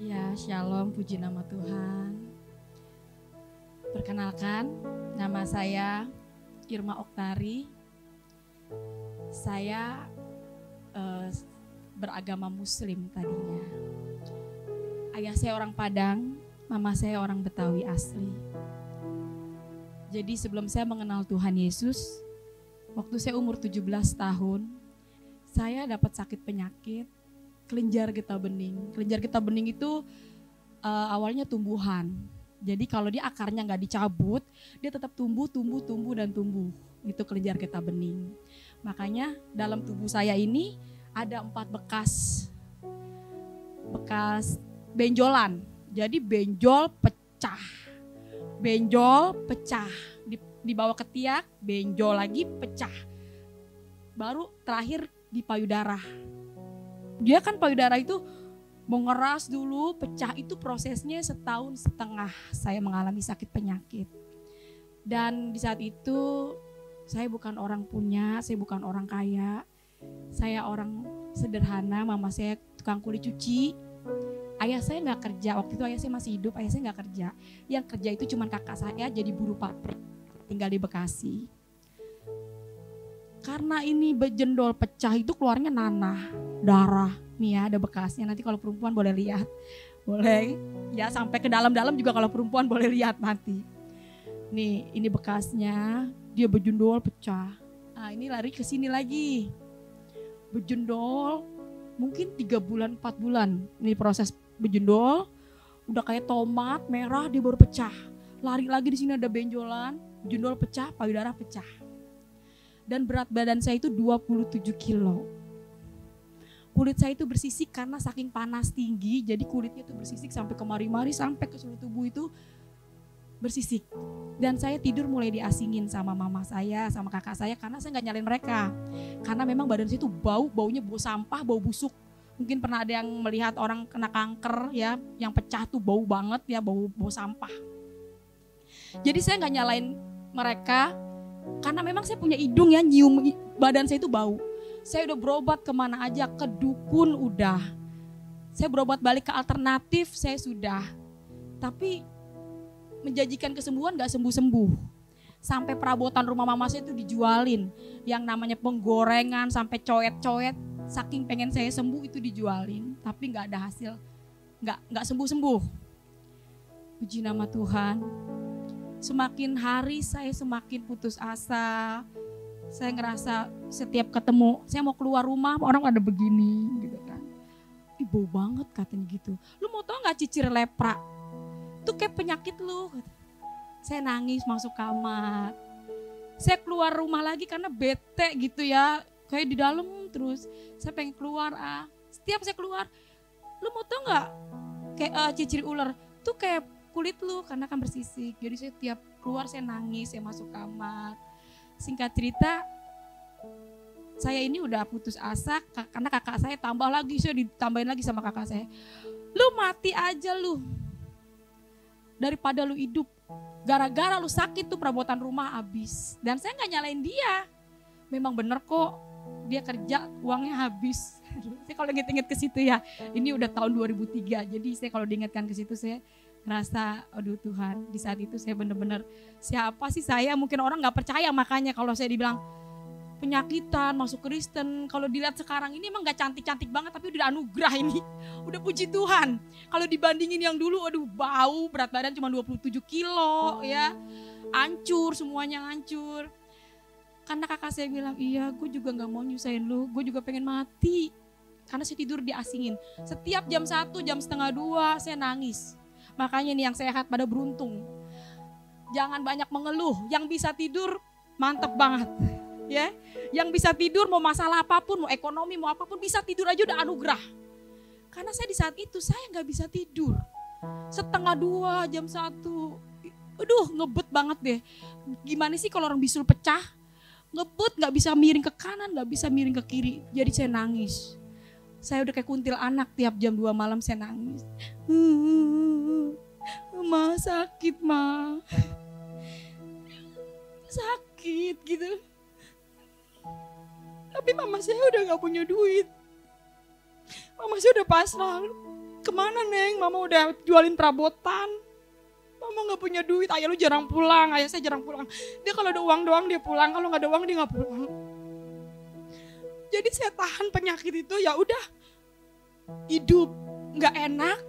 Ya, shalom, puji nama Tuhan. Perkenalkan, nama saya Irma Oktari. Saya beragama Muslim tadinya. Ayah saya orang Padang, mama saya orang Betawi asli. Jadi sebelum saya mengenal Tuhan Yesus, waktu saya umur 17 tahun, saya dapat sakit penyakit kelenjar getah bening. Kelenjar getah bening itu awalnya tumbuhan. Jadi kalau dia akarnya nggak dicabut, dia tetap tumbuh. Itu kelenjar getah bening. Makanya dalam tubuh saya ini ada 4 bekas benjolan. Jadi benjol pecah, dibawa ke tiak, benjol lagi pecah. Baru terakhir di payudara. Dia kan payudara itu mengeras dulu, pecah, itu prosesnya 1,5 tahun saya mengalami sakit penyakit. Dan di saat itu saya bukan orang punya, saya bukan orang kaya. Saya orang sederhana, mama saya tukang kulit cuci. Ayah saya gak kerja, waktu itu ayah saya masih hidup, ayah saya gak kerja. Yang kerja itu cuma kakak saya jadi buruh pabrik, tinggal di Bekasi. Karena ini bejendol pecah itu keluarnya nanah, darah. Nih ya ada bekasnya, nanti kalau perempuan boleh lihat. Boleh ya, sampai ke dalam-dalam juga kalau perempuan boleh lihat nanti. Nih ini bekasnya, dia bejendol pecah. Nah ini lari ke sini lagi. Bejendol mungkin 3 bulan 4 bulan. Ini proses bejendol, udah kayak tomat merah, dia baru pecah. Lari lagi, di sini ada benjolan, bejendol pecah, payudara pecah. Dan berat badan saya itu 27 kilo. Kulit saya itu bersisik karena saking panas tinggi, jadi kulitnya itu bersisik sampai kemari-mari, sampai ke seluruh tubuh itu bersisik. Dan saya tidur mulai diasingin sama mama saya, sama kakak saya, karena saya gak nyalain mereka. Karena memang badan saya itu baunya bau sampah, bau busuk. Mungkin pernah ada yang melihat orang kena kanker ya, yang pecah tuh bau banget ya, bau sampah. Jadi saya gak nyalain mereka, karena memang saya punya hidung ya, nyium badan saya itu bau. Saya udah berobat kemana aja, ke dukun udah. Saya berobat balik ke alternatif, saya sudah. Tapi menjanjikan kesembuhan gak sembuh-sembuh. Sampai perabotan rumah mama saya itu dijualin. Yang namanya penggorengan sampai coet-coet. Saking pengen saya sembuh itu dijualin. Tapi gak ada hasil, gak sembuh-sembuh. Puji nama Tuhan. Semakin hari saya semakin putus asa. Saya ngerasa setiap ketemu, saya mau keluar rumah orang ada begini gitu kan. Ih bau banget katanya gitu. Lu mau tau gak cicir lepra? Itu kayak penyakit lu. Saya nangis masuk kamar. Saya keluar rumah lagi karena bete gitu ya. Kayak di dalam terus. Saya pengen keluar. Setiap saya keluar, lu mau tau gak kayak cicir ular? Tuh kayak kulit lu karena kan bersisik. Jadi saya tiap keluar saya nangis, saya masuk kamar. Singkat cerita, saya ini udah putus asa karena kakak saya tambah lagi, saya ditambahin lagi sama kakak saya. Lu mati aja lu, daripada lu hidup. Gara-gara lu sakit tuh perabotan rumah habis. Dan saya gak nyalain dia. Memang bener kok, dia kerja uangnya habis. Saya kalau inget-inget ke situ ya, ini udah tahun 2003. Jadi saya kalau diingatkan ke situ saya ngerasa, aduh Tuhan, di saat itu saya benar-benar siapa sih saya, mungkin orang nggak percaya, makanya kalau saya dibilang penyakitan masuk Kristen, kalau dilihat sekarang ini emang nggak cantik-cantik banget, tapi udah anugerah ini, udah puji Tuhan. Kalau dibandingin yang dulu, aduh bau, berat badan cuma 27 kilo ya, hancur, semuanya hancur. Karena kakak saya bilang, iya gue juga nggak mau nyusahin lu, gue juga pengen mati. Karena saya tidur diasingin, setiap jam 1, jam setengah 2 saya nangis. Makanya nih yang sehat pada beruntung. Jangan banyak mengeluh, yang bisa tidur mantep banget. Ya, yang bisa tidur mau masalah apapun, mau ekonomi, mau apapun bisa tidur aja udah anugerah. Karena saya di saat itu saya nggak bisa tidur. Setengah 2, jam 1, aduh ngebet banget deh. Gimana sih kalau orang bisul pecah? Ngebet, nggak bisa miring ke kanan, nggak bisa miring ke kiri. Jadi saya nangis. Saya udah kayak kuntil anak, tiap jam 2 malam saya nangis. Ma sakit ma, sakit gitu. Tapi mama saya udah gak punya duit. Mama saya udah pasrah. Kemana Neng? Mama udah jualin perabotan. Mama gak punya duit, ayah lu jarang pulang, ayah saya jarang pulang. Dia kalau ada uang doang dia pulang, kalau gak ada uang dia gak pulang. Jadi saya tahan penyakit itu, ya udah hidup gak enak,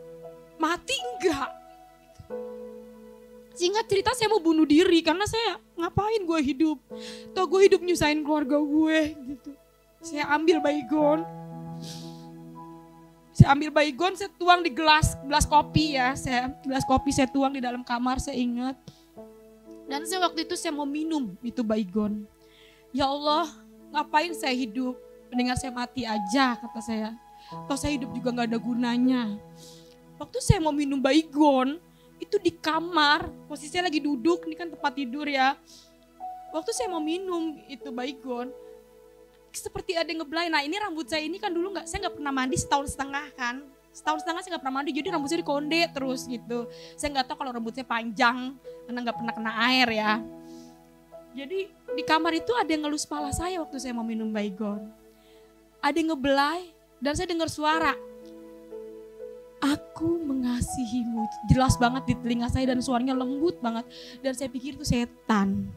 mati enggak. Singkat cerita saya mau bunuh diri karena saya ngapain gue hidup. Toh gue hidup nyusahin keluarga gue gitu. Saya ambil baygon. Saya tuang di gelas kopi ya. Gelas kopi saya tuang di dalam kamar, saya ingat. Dan waktu itu saya mau minum itu baygon. Ya Allah, ngapain saya hidup? Mendingan saya mati aja, kata saya. Toh saya hidup juga gak ada gunanya. Waktu saya mau minum baygon, itu di kamar, posisinya lagi duduk, ini kan tempat tidur ya. Waktu saya mau minum itu baygon, seperti ada yang ngebelai. Nah ini rambut saya ini kan dulu saya nggak pernah mandi setahun setengah kan. Setahun setengah saya nggak pernah mandi, jadi rambut saya dikonde terus gitu. Saya nggak tahu kalau rambut saya panjang, karena nggak pernah kena air ya. Jadi di kamar itu ada yang ngelus kepala saya waktu saya mau minum baygon. Ada yang ngebelai dan saya dengar suara. Aku mengasihimu, itu jelas banget di telinga saya dan suaranya lembut banget. Dan saya pikir itu setan.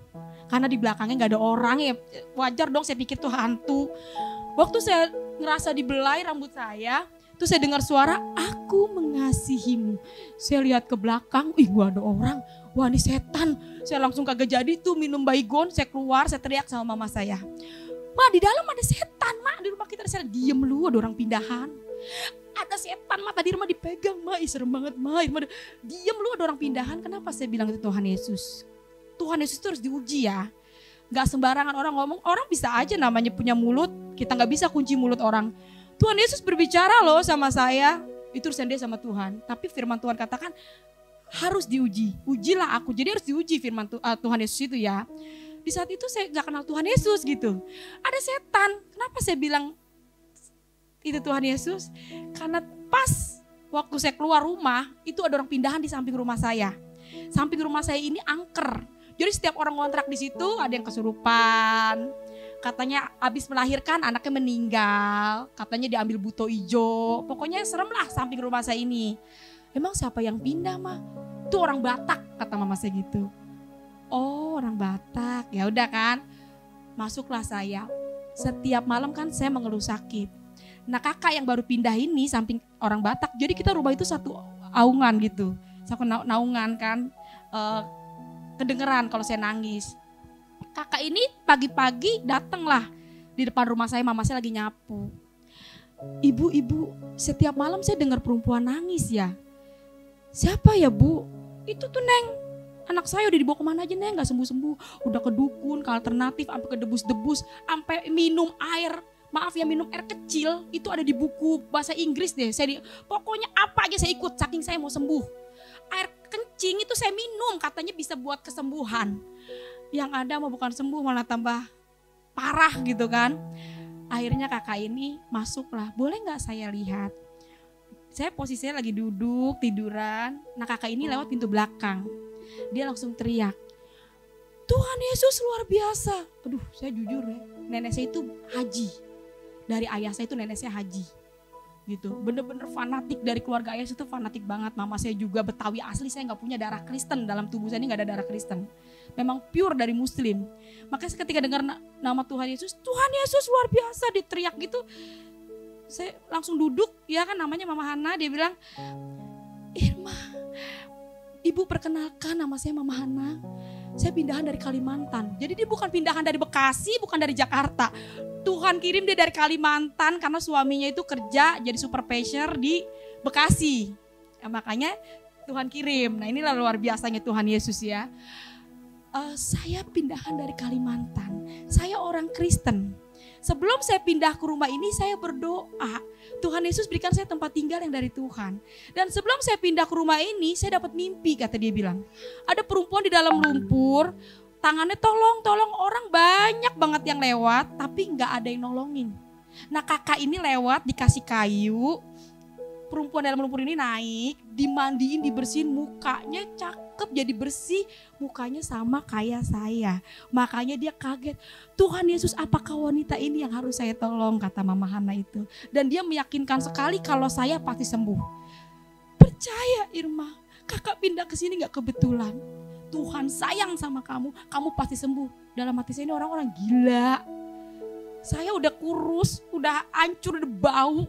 Karena di belakangnya gak ada orang ya, wajar dong saya pikir itu hantu. Waktu saya ngerasa dibelai rambut saya, terus saya dengar suara, aku mengasihimu. Saya lihat ke belakang, gua ada orang, wah ini setan. Saya langsung kagak jadi tuh minum baygon, saya keluar, saya teriak sama mama saya. Ma di dalam ada setan, Ma di rumah kita ada setan. Diem lu, ada orang pindahan. Ada setan, Ma tadi rumah dipegang, Ma serem banget, Ma. Diem lu, ada orang pindahan. Kenapa saya bilang itu Tuhan Yesus? Tuhan Yesus itu harus diuji ya. Gak sembarangan orang ngomong, orang bisa aja namanya punya mulut, kita gak bisa kunci mulut orang. Tuhan Yesus berbicara loh sama saya, itu urusan dia sama Tuhan. Tapi firman Tuhan katakan harus diuji, ujilah aku. Jadi harus diuji firman Tuhan Yesus itu ya. Di saat itu saya gak kenal Tuhan Yesus gitu. Ada setan, kenapa saya bilang itu Tuhan Yesus? Karena pas waktu saya keluar rumah, itu ada orang pindahan di samping rumah saya. Samping rumah saya ini angker. Jadi setiap orang ngontrak di situ ada yang kesurupan. Katanya habis melahirkan anaknya meninggal. Katanya diambil buto ijo. Pokoknya serem lah samping rumah saya ini. Emang siapa yang pindah, Ma? Itu orang Batak, kata mama saya gitu. Oh, orang Batak. Ya udah kan. Masuklah saya. Setiap malam kan saya mengeluh sakit. Nah kakak yang baru pindah ini samping orang Batak. Jadi kita rumah itu satu aungan gitu. Satu naungan kan. Kedengeran kalau saya nangis. Kakak ini pagi-pagi datanglah di depan rumah saya, mama saya lagi nyapu. Ibu, setiap malam saya dengar perempuan nangis ya. Siapa ya Bu? Itu tuh Neng. Anak saya udah dibawa kemana aja Neng, gak sembuh-sembuh. Udah ke dukun, ke alternatif, sampai ke debus-debus, sampai minum air. Maaf ya minum air kecil, itu ada di buku bahasa Inggris deh. Pokoknya apa aja saya ikut, saking saya mau sembuh. Air kencing itu saya minum, katanya bisa buat kesembuhan. Yang ada mau bukan sembuh malah tambah parah gitu kan. Akhirnya kakak ini masuklah, boleh gak saya lihat? Saya posisinya lagi duduk, tiduran. Nah kakak ini lewat pintu belakang. Dia langsung teriak, Tuhan Yesus luar biasa. Aduh saya jujur ya, nenek saya itu haji. Dari ayah saya itu nenek saya haji. Gitu, bener-bener fanatik dari keluarga ayah itu fanatik banget. Mama saya juga Betawi asli, saya gak punya darah Kristen, dalam tubuh saya ini gak ada darah Kristen. Memang pure dari Muslim. Makanya ketika dengar nama Tuhan Yesus luar biasa diteriak gitu. Saya langsung duduk, ya kan namanya Mama Hana, dia bilang, Irma, Ibu perkenalkan nama saya Mama Hana. Saya pindahan dari Kalimantan. Jadi dia bukan pindahan dari Bekasi, bukan dari Jakarta. Tuhan kirim dia dari Kalimantan karena suaminya itu kerja jadi supervisor di Bekasi. Ya, makanya Tuhan kirim. Nah inilah luar biasanya Tuhan Yesus ya. Saya pindahan dari Kalimantan. Saya orang Kristen. Sebelum saya pindah ke rumah ini saya berdoa. Tuhan Yesus berikan saya tempat tinggal yang dari Tuhan. Dan sebelum saya pindah ke rumah ini saya dapat mimpi, kata dia bilang. Ada perempuan di dalam lumpur. Tangannya tolong orang banyak banget yang lewat tapi gak ada yang nolongin. Nah kakak ini lewat dikasih kayu. Perempuan dalam lumpur ini naik, dimandiin, dibersihin, mukanya cakep jadi bersih, mukanya sama kayak saya. Makanya dia kaget, Tuhan Yesus apakah wanita ini yang harus saya tolong, kata Mama Hana itu. Dan dia meyakinkan sekali kalau saya pasti sembuh. percaya Irma, kakak pindah ke sini gak kebetulan. Tuhan sayang sama kamu, kamu pasti sembuh. Dalam hati saya ini orang-orang gila. Saya udah kurus, udah hancur, udah bau.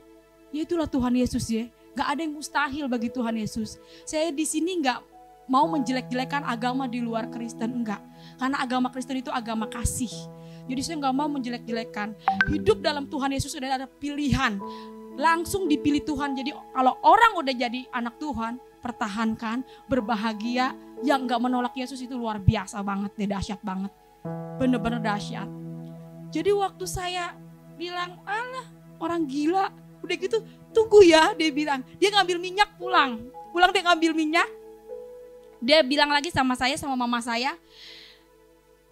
Ya itulah Tuhan Yesus ya. Gak ada yang mustahil bagi Tuhan Yesus. Saya di sini gak mau menjelek-jelekan agama di luar Kristen, enggak. Karena agama Kristen itu agama kasih. Jadi saya gak mau menjelek-jelekan. Hidup dalam Tuhan Yesus sudah ada pilihan. Langsung dipilih Tuhan. Jadi kalau orang udah jadi anak Tuhan, pertahankan, berbahagia. Yang gak menolak Yesus itu luar biasa banget, dahsyat banget. Bener-bener dahsyat. Jadi waktu saya bilang, alah orang gila, udah gitu tunggu ya, dia bilang. Dia ngambil minyak pulang dia ngambil minyak. Dia bilang lagi sama saya, sama mama saya,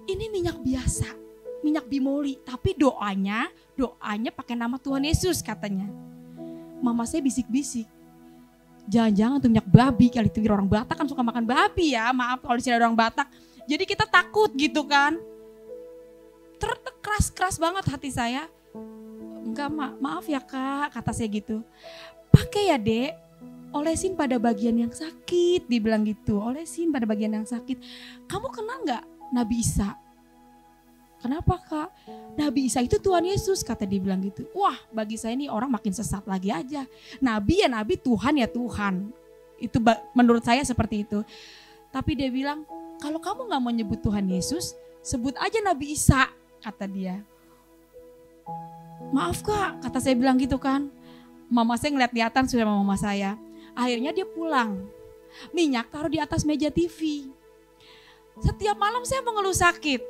ini minyak biasa, minyak bimoli. Tapi doanya pakai nama Tuhan Yesus katanya. Mama saya bisik-bisik, jangan-jangan tuh minyak babi kali itu, orang Batak kan suka makan babi ya, maaf kalau di sini ada orang Batak. Jadi kita takut gitu kan. Keras banget hati saya. Enggak maaf ya kak, kata saya gitu. Pakai ya dek, olesin pada bagian yang sakit, dibilang gitu. Olesin pada bagian yang sakit. Kamu kenal gak Nabi Isa? Kenapa kak? Nabi Isa itu Tuhan Yesus, kata dia bilang gitu. Wah bagi saya ini orang makin sesat lagi aja. Nabi ya Nabi, Tuhan ya Tuhan. Itu menurut saya seperti itu. Tapi dia bilang, kalau kamu gak mau nyebut Tuhan Yesus, sebut aja Nabi Isa, kata dia. Maaf kak, kata saya bilang gitu kan. Mama saya ngeliat-liatan sudah sama mama saya. Akhirnya dia pulang. Minyak taruh di atas meja TV. Setiap malam saya mengeluh sakit.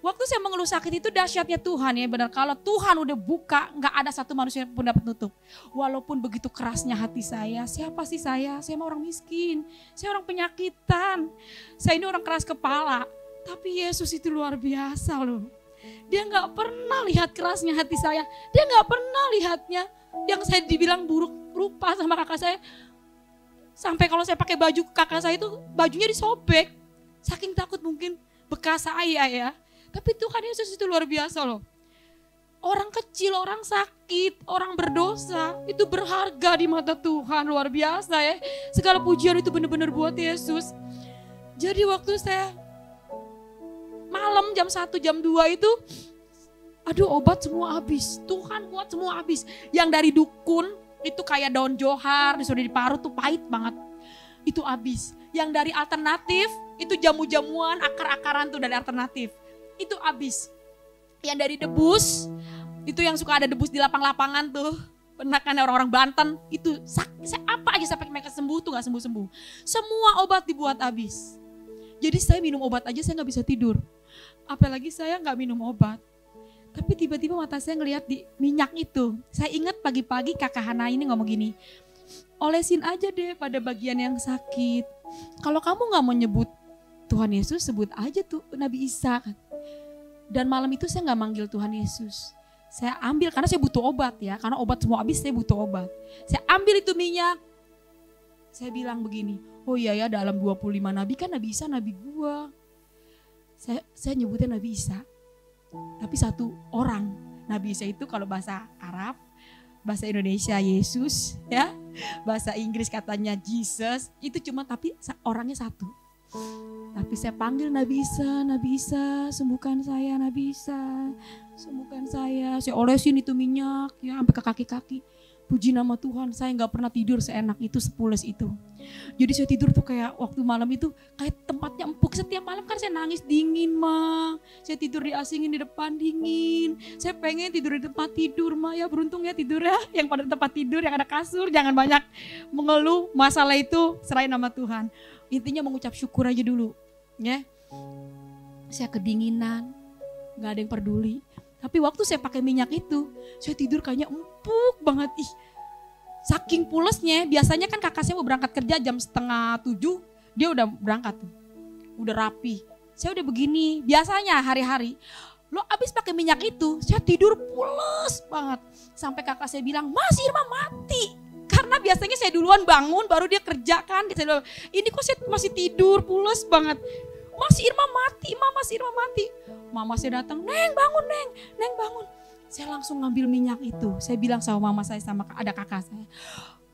Waktu saya mengeluh sakit itu dahsyatnya Tuhan ya benar. Kalau Tuhan udah buka, gak ada satu manusia pun dapat nutup. Walaupun begitu kerasnya hati saya, siapa sih saya? Saya orang miskin, saya orang penyakitan. Saya ini orang keras kepala. Tapi Yesus itu luar biasa loh. Dia gak pernah lihat kerasnya hati saya. Dia gak pernah lihatnya yang saya dibilang buruk rupa sama kakak saya. Sampai kalau saya pakai baju kakak saya itu bajunya disobek. Saking takut mungkin bekas saya ya. Tapi Tuhan Yesus itu luar biasa loh. Orang kecil, orang sakit, orang berdosa itu berharga di mata Tuhan, luar biasa ya. Segala pujian itu benar-benar buat Yesus. Jadi waktu saya malam jam 1, jam 2 itu, aduh obat semua habis. Tuhan buat semua habis. Yang dari dukun itu kayak daun johar, disuruh diparut tuh pahit banget. Itu habis. Yang dari alternatif itu jamu-jamuan, akar-akaran tuh dari alternatif. Itu habis. Yang dari debus, itu yang suka ada debus di lapang-lapangan tuh. Pernah kan orang-orang Banten, itu apa aja sampai mereka sembuh tuh gak sembuh-sembuh. Semua obat dibuat habis. Jadi saya minum obat aja saya gak bisa tidur. Apalagi saya gak minum obat. Tapi tiba-tiba mata saya ngelihat di minyak itu. Saya ingat pagi-pagi kakak Hana ini ngomong gini, olesin aja deh pada bagian yang sakit. Kalau kamu gak mau nyebut Tuhan Yesus, sebut aja tuh Nabi Isa. Dan malam itu saya gak manggil Tuhan Yesus. Saya ambil, karena saya butuh obat ya. Karena obat semua habis, saya butuh obat. Saya ambil itu minyak. Saya bilang begini, oh iya ya dalam 25 nabi kan Nabi Isa nabi gua. Saya nyebutnya Nabi Isa. Tapi satu orang. Nabi Isa itu kalau bahasa Arab, bahasa Indonesia Yesus ya. Bahasa Inggris katanya Jesus. Itu cuma tapi orangnya satu. Tapi saya panggil Nabi Isa, sembuhkan saya Nabi Isa, sembuhkan saya. Saya olesin itu minyak ya sampai ke kaki-kaki. Puji nama Tuhan, saya gak pernah tidur seenak itu, sepules itu. Jadi saya tidur tuh kayak waktu malam itu kayak tempatnya empuk. Setiap malam kan saya nangis dingin mah. Saya tidur diasingin di depan dingin. Saya pengen tidur di tempat tidur mah ya, beruntung ya tidur ya. Yang pada tempat tidur yang ada kasur, jangan banyak mengeluh. Masalah itu serahin nama Tuhan. Intinya mengucap syukur aja dulu ya. Saya kedinginan, gak ada yang peduli. Tapi waktu saya pakai minyak itu, saya tidur kayaknya empuk banget. Ih, saking pulesnya, biasanya kan kakak saya mau berangkat kerja jam 6:30, dia udah berangkat tuh. Udah rapi. Saya udah begini, biasanya hari-hari. Lo abis pakai minyak itu, saya tidur pules banget. Sampai kakak saya bilang, Mas Irma mati. Karena biasanya saya duluan bangun, baru dia kerja kan. Ini kok saya masih tidur, pules banget. Mas Irma mati, Mas Irma mati. Mama saya datang, Neng bangun Neng bangun. Saya langsung ngambil minyak itu. Saya bilang sama mama saya sama ada kakak saya,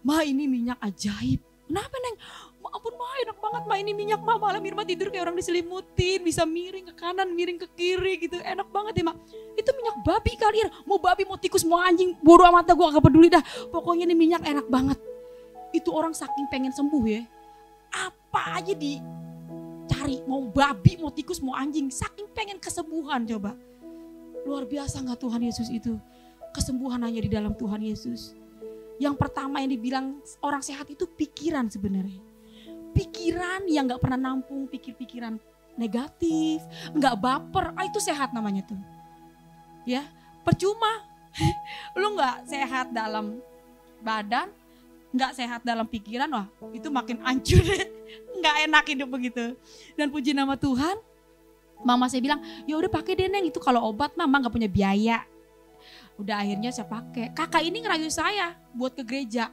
Ma ini minyak ajaib. Kenapa Neng? Ma ampun Ma, enak banget Ma, ini minyak Ma. Malam Irma tidur kayak orang diselimutin, bisa miring ke kanan, miring ke kiri gitu. Enak banget ya Ma. Itu minyak babi kali ya. Mau babi, mau tikus, mau anjing, bodo amat dah, gue gak peduli dah. Pokoknya ini minyak enak banget. Itu orang saking pengen sembuh ya. Apa aja dicari, mau babi, mau tikus, mau anjing. Saking pengen kesembuhan coba. Luar biasa gak Tuhan Yesus itu? Kesembuhan hanya di dalam Tuhan Yesus. Yang pertama yang dibilang orang sehat itu pikiran sebenarnya. Pikiran yang gak pernah nampung, pikir-pikiran negatif, gak baper, itu sehat namanya tuh. Ya, percuma lu gak sehat dalam badan, gak sehat dalam pikiran, wah itu makin hancur deh. Gak enak hidup begitu. Dan puji nama Tuhan, mama saya bilang, ya udah pakai deh Neng, itu kalau obat mama gak punya biaya. Udah akhirnya saya pakai. Kakak ini ngerayu saya buat ke gereja.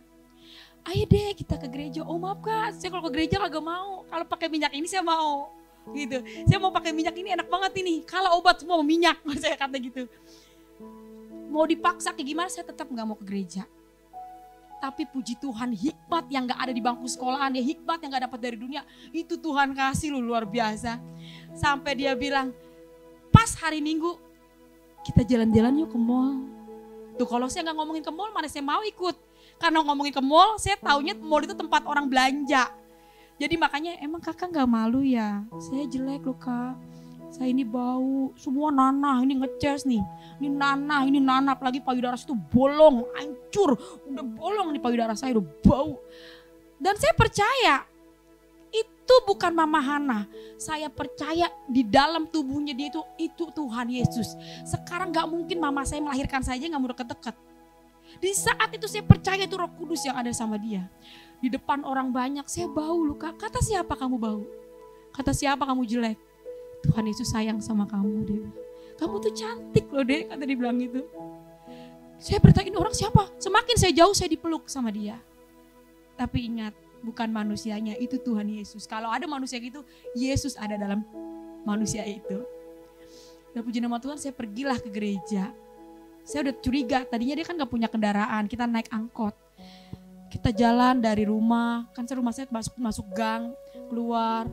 Ayo deh kita ke gereja. Oh maaf Kak, saya kalau ke gereja kagak mau. Kalau pakai minyak ini saya mau. Gitu. Saya mau pakai minyak ini, enak banget ini. Kalau obat semua minyak, saya kata gitu. Mau dipaksa kayak gimana saya tetap gak mau ke gereja. Tapi puji Tuhan, hikmat yang gak ada di bangku sekolahan, ya hikmat yang gak dapat dari dunia, itu Tuhan kasih lu luar biasa. Sampai dia bilang, pas hari Minggu, kita jalan-jalan yuk ke mall. Tuh kalau saya gak ngomongin ke mall, mana saya mau ikut. Karena ngomongin ke mall, saya taunya mall itu tempat orang belanja. Jadi makanya emang kakak gak malu ya? Saya jelek loh Kak. Saya ini bau, semua nanah, ini ngeces nih. Ini nanah, apalagi payudara saya itu bolong, hancur. Udah bolong nih payudara saya, udah bau. Dan saya percaya, itu bukan Mama Hana. Saya percaya di dalam tubuhnya dia itu Tuhan Yesus. Sekarang gak mungkin mama saya melahirkan saja gak mau deket-deket. Di saat itu saya percaya itu Roh Kudus yang ada sama dia. Di depan orang banyak, saya bau loh Kak. Kata siapa kamu bau? Kata siapa kamu jelek? Tuhan Yesus sayang sama kamu dia. Kamu tuh cantik loh Dek, kata dia bilang gitu. Saya bertanya ini orang siapa? Semakin saya jauh saya dipeluk sama dia. Tapi ingat, bukan manusianya, itu Tuhan Yesus. Kalau ada manusia gitu, Yesus ada dalam manusia itu. Dan puji nama Tuhan, saya pergilah ke gereja. Saya udah curiga, tadinya dia kan gak punya kendaraan, kita naik angkot. Kita jalan dari rumah, kan rumah saya masuk gang, keluar.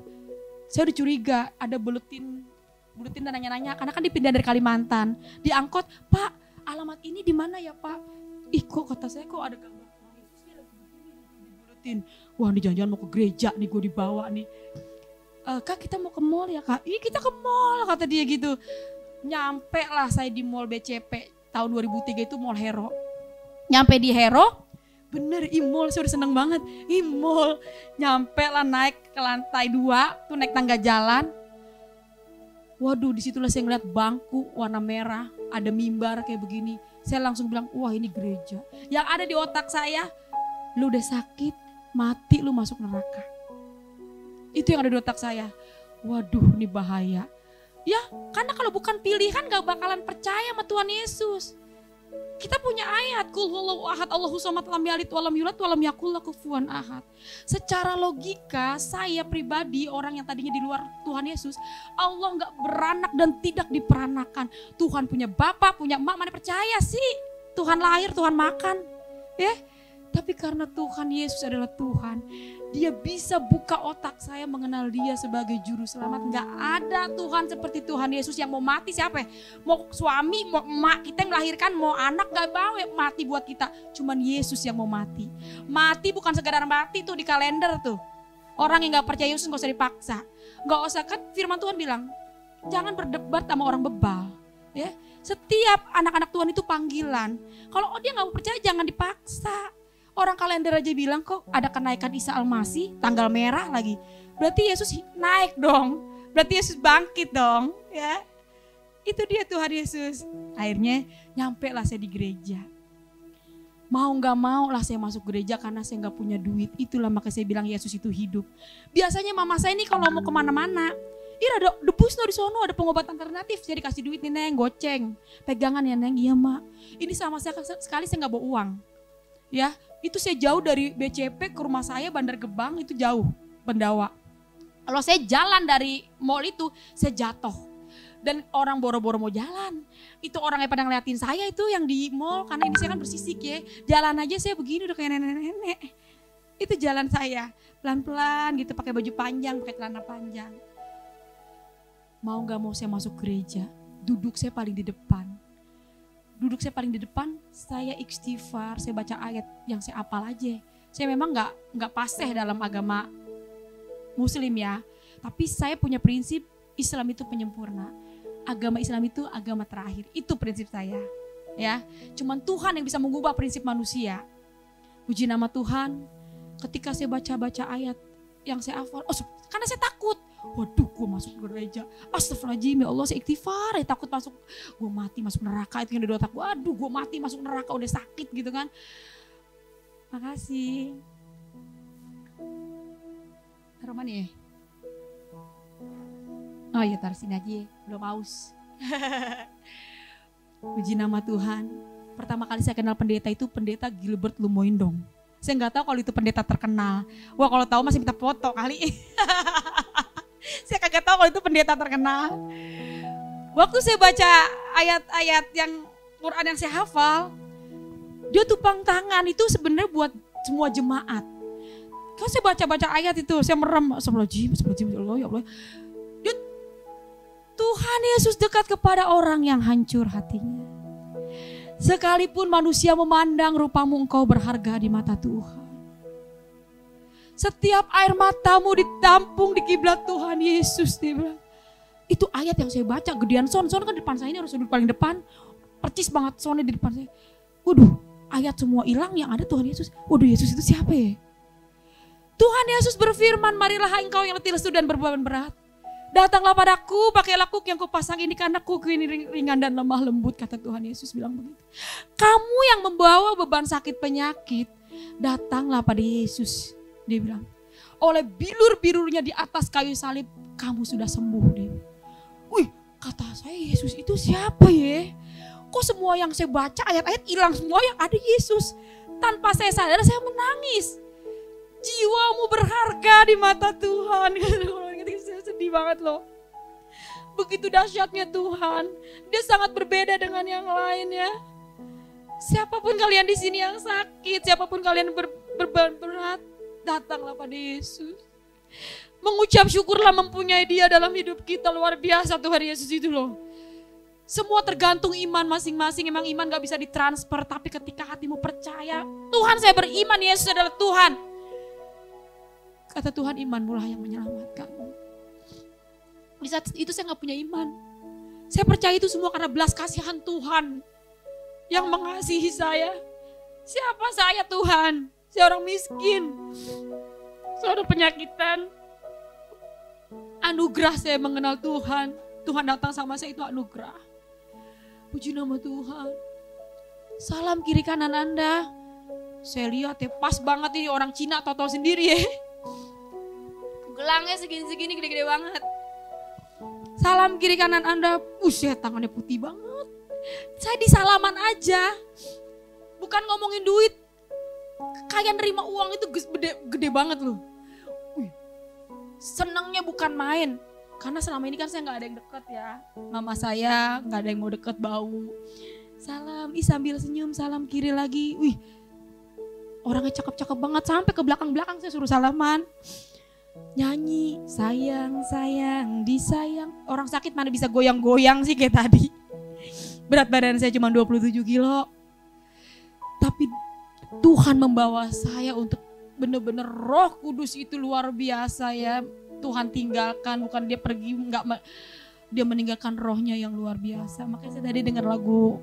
Saya udah curiga, ada buletin dan nanya-nanya, karena kan dipindah dari Kalimantan. Di angkot, Pak alamat ini di mana ya Pak? Ih kok kata saya kok ada gambar Tuhan Yesus di buletin. Wah ini jangan-jangan mau ke gereja nih, gue dibawa nih. Kak kita mau ke mall ya Kak? Ih kita ke mall kata dia gitu. Nyampe lah saya di mall BCP tahun 2003 itu mall Hero. Nyampe di Hero, bener mall saya udah seneng banget. Mall, nyampe lah naik ke lantai 2, tuh naik tangga jalan. Waduh disitulah saya ngeliat bangku warna merah, ada mimbar kayak begini. Saya langsung bilang wah ini gereja. Yang ada di otak saya, lu udah sakit, mati lu masuk neraka. Itu yang ada di otak saya. Waduh ini bahaya. Ya karena kalau bukan pilihan gak bakalan percaya sama Tuhan Yesus. Kita punya ayat, Qul huwallahu ahad, Allahu samad, lam yalid walam yulad walam yakul lahu kufuwan ahad. Secara logika, saya pribadi orang yang tadinya di luar Tuhan Yesus, Allah gak beranak dan tidak diperanakan. Tuhan punya bapak, punya emak, mana percaya sih? Tuhan lahir, Tuhan makan. Ya, tapi karena Tuhan Yesus adalah Tuhan, dia bisa buka otak saya mengenal dia sebagai juru selamat. Gak ada Tuhan seperti Tuhan Yesus yang mau mati siapa ya? Mau suami, mau emak kita yang melahirkan, mau anak gak mau ya mati buat kita. Cuman Yesus yang mau mati. Mati bukan sekedar mati tuh di kalender tuh. Orang yang gak percaya Yesus gak usah dipaksa. Gak usah, kan firman Tuhan bilang, jangan berdebat sama orang bebal. Ya, setiap anak-anak Tuhan itu panggilan. Kalau dia gak mau percaya jangan dipaksa. Orang kalender aja bilang kok ada kenaikan Isa Al-Masih, tanggal merah lagi. Berarti Yesus naik dong. Berarti Yesus bangkit dong. Ya, itu dia Tuhan Yesus. Akhirnya nyampe lah saya di gereja. Mau gak mau lah saya masuk gereja karena saya gak punya duit. Itulah makanya saya bilang Yesus itu hidup. Biasanya mama saya ini kalau mau kemana-mana, ada debus no di sono, ada pengobatan alternatif. Saya dikasih duit nih Neng, goceng. Pegangan ya Neng, iya mak. Ini sama saya sekali saya gak bawa uang. Ya, itu saya jauh dari BCP ke rumah saya Bandar Gebang itu jauh, Pendawa. Kalau saya jalan dari mall itu saya jatuh. Dan orang boro-boro mau jalan. Itu orang yang pada ngeliatin saya itu yang di mall, karena ini saya kan bersisik ya. Jalan aja saya begini udah kayak nenek-nenek. Itu jalan saya, pelan-pelan gitu pakai baju panjang, pakai celana panjang. Mau gak mau saya masuk gereja, duduk saya paling di depan. Duduk saya paling di depan, saya istighfar, saya baca ayat yang saya hafal aja. Saya memang gak fasih dalam agama Muslim ya, tapi saya punya prinsip Islam itu penyempurna. Agama Islam itu agama terakhir, itu prinsip saya. Ya, cuman Tuhan yang bisa mengubah prinsip manusia. Puji nama Tuhan. Ketika saya baca ayat yang saya hafal, karena saya takut. Waduh, gue masuk gereja. Astagfirullahaladzim, ya Allah, saya ikhtifar, ya takut masuk. Gue mati masuk neraka, itu yang ada di otak gue. Aduh, gue mati masuk neraka, udah sakit gitu kan. Makasih. Taruh mana ya? Oh iya, taruh sini aja, belum haus. Puji nama Tuhan. Pertama kali saya kenal pendeta itu pendeta Gilbert Lumoindong. Saya nggak tahu kalau itu pendeta terkenal. Wah, kalau tahu masih minta foto kali. Saya kagak tahu kalau itu pendeta terkenal. Waktu saya baca ayat-ayat yang Quran yang saya hafal, dia tupang tangan itu sebenarnya buat semua jemaat. Kalau saya baca ayat itu, saya merem, astagfirullahaladzim, ya Allah. Tuhan Yesus dekat kepada orang yang hancur hatinya. Sekalipun manusia memandang rupamu, engkau berharga di mata Tuhan. Setiap air matamu ditampung di kiblat Tuhan Yesus, dia bilang. Itu ayat yang saya baca, gedean son kan di depan saya, ini harus duduk paling depan. Percis banget sonnya di depan saya. Waduh, ayat semua hilang, yang ada Tuhan Yesus. Waduh, Yesus itu siapa ya? Tuhan Yesus berfirman, marilah engkau yang letih lesu dan berbeban berat. Datanglah padaku, pakailah kuk yang kupasang ini karena kuk ini ringan dan lemah lembut, kata Tuhan Yesus bilang begitu. Kamu yang membawa beban sakit penyakit, datanglah pada Yesus. Dia bilang, oleh bilur-bilurnya di atas kayu salib, kamu sudah sembuh. Dia. Wih, kata saya, Yesus itu siapa ya? Kok semua yang saya baca ayat-ayat hilang semua, yang ada Yesus. Tanpa saya sadar saya menangis. Jiwamu berharga di mata Tuhan. Saya sedih banget loh. Begitu dahsyatnya Tuhan. Dia sangat berbeda dengan yang lainnya. Siapapun kalian di sini yang sakit, siapapun kalian berbeban berat, datanglah pada Yesus. Mengucap syukurlah mempunyai Dia dalam hidup kita, luar biasa Tuhan Yesus itu loh. Semua tergantung iman masing-masing. Emang iman gak bisa ditransfer, tapi ketika hatimu percaya, Tuhan saya beriman, Yesus adalah Tuhan. Kata Tuhan, imanmu lah yang menyelamatkanmu. Di saat itu saya gak punya iman. Saya percaya itu semua karena belas kasihan Tuhan yang mengasihi saya. Siapa saya Tuhan? Saya orang miskin. Saya orang penyakitan. Anugerah saya mengenal Tuhan. Tuhan datang sama saya itu anugerah. Puji nama Tuhan. Salam kiri kanan Anda. Saya lihat ya pas banget ini orang Cina tahu sendiri ya. Gelangnya segini-segini gede-gede banget. Salam kiri kanan Anda. Buset, tangannya putih banget. Saya di salaman aja. Bukan ngomongin duit. Kayak nerima uang itu gede banget loh. Senangnya bukan main. Karena selama ini kan saya gak ada yang deket ya. Mama saya gak ada yang mau deket, bau. Salam, sambil senyum, salam kiri lagi. Wih, orangnya cakep-cakep banget. Sampai ke belakang-belakang saya suruh salaman. Nyanyi, sayang, sayang, disayang. Orang sakit mana bisa goyang-goyang sih kayak tadi. Berat badan saya cuma 27 kilo. Tapi Tuhan membawa saya untuk benar-benar Roh Kudus itu luar biasa ya. Tuhan tinggalkan, bukan dia pergi, dia meninggalkan rohnya yang luar biasa. Makanya saya tadi dengar lagu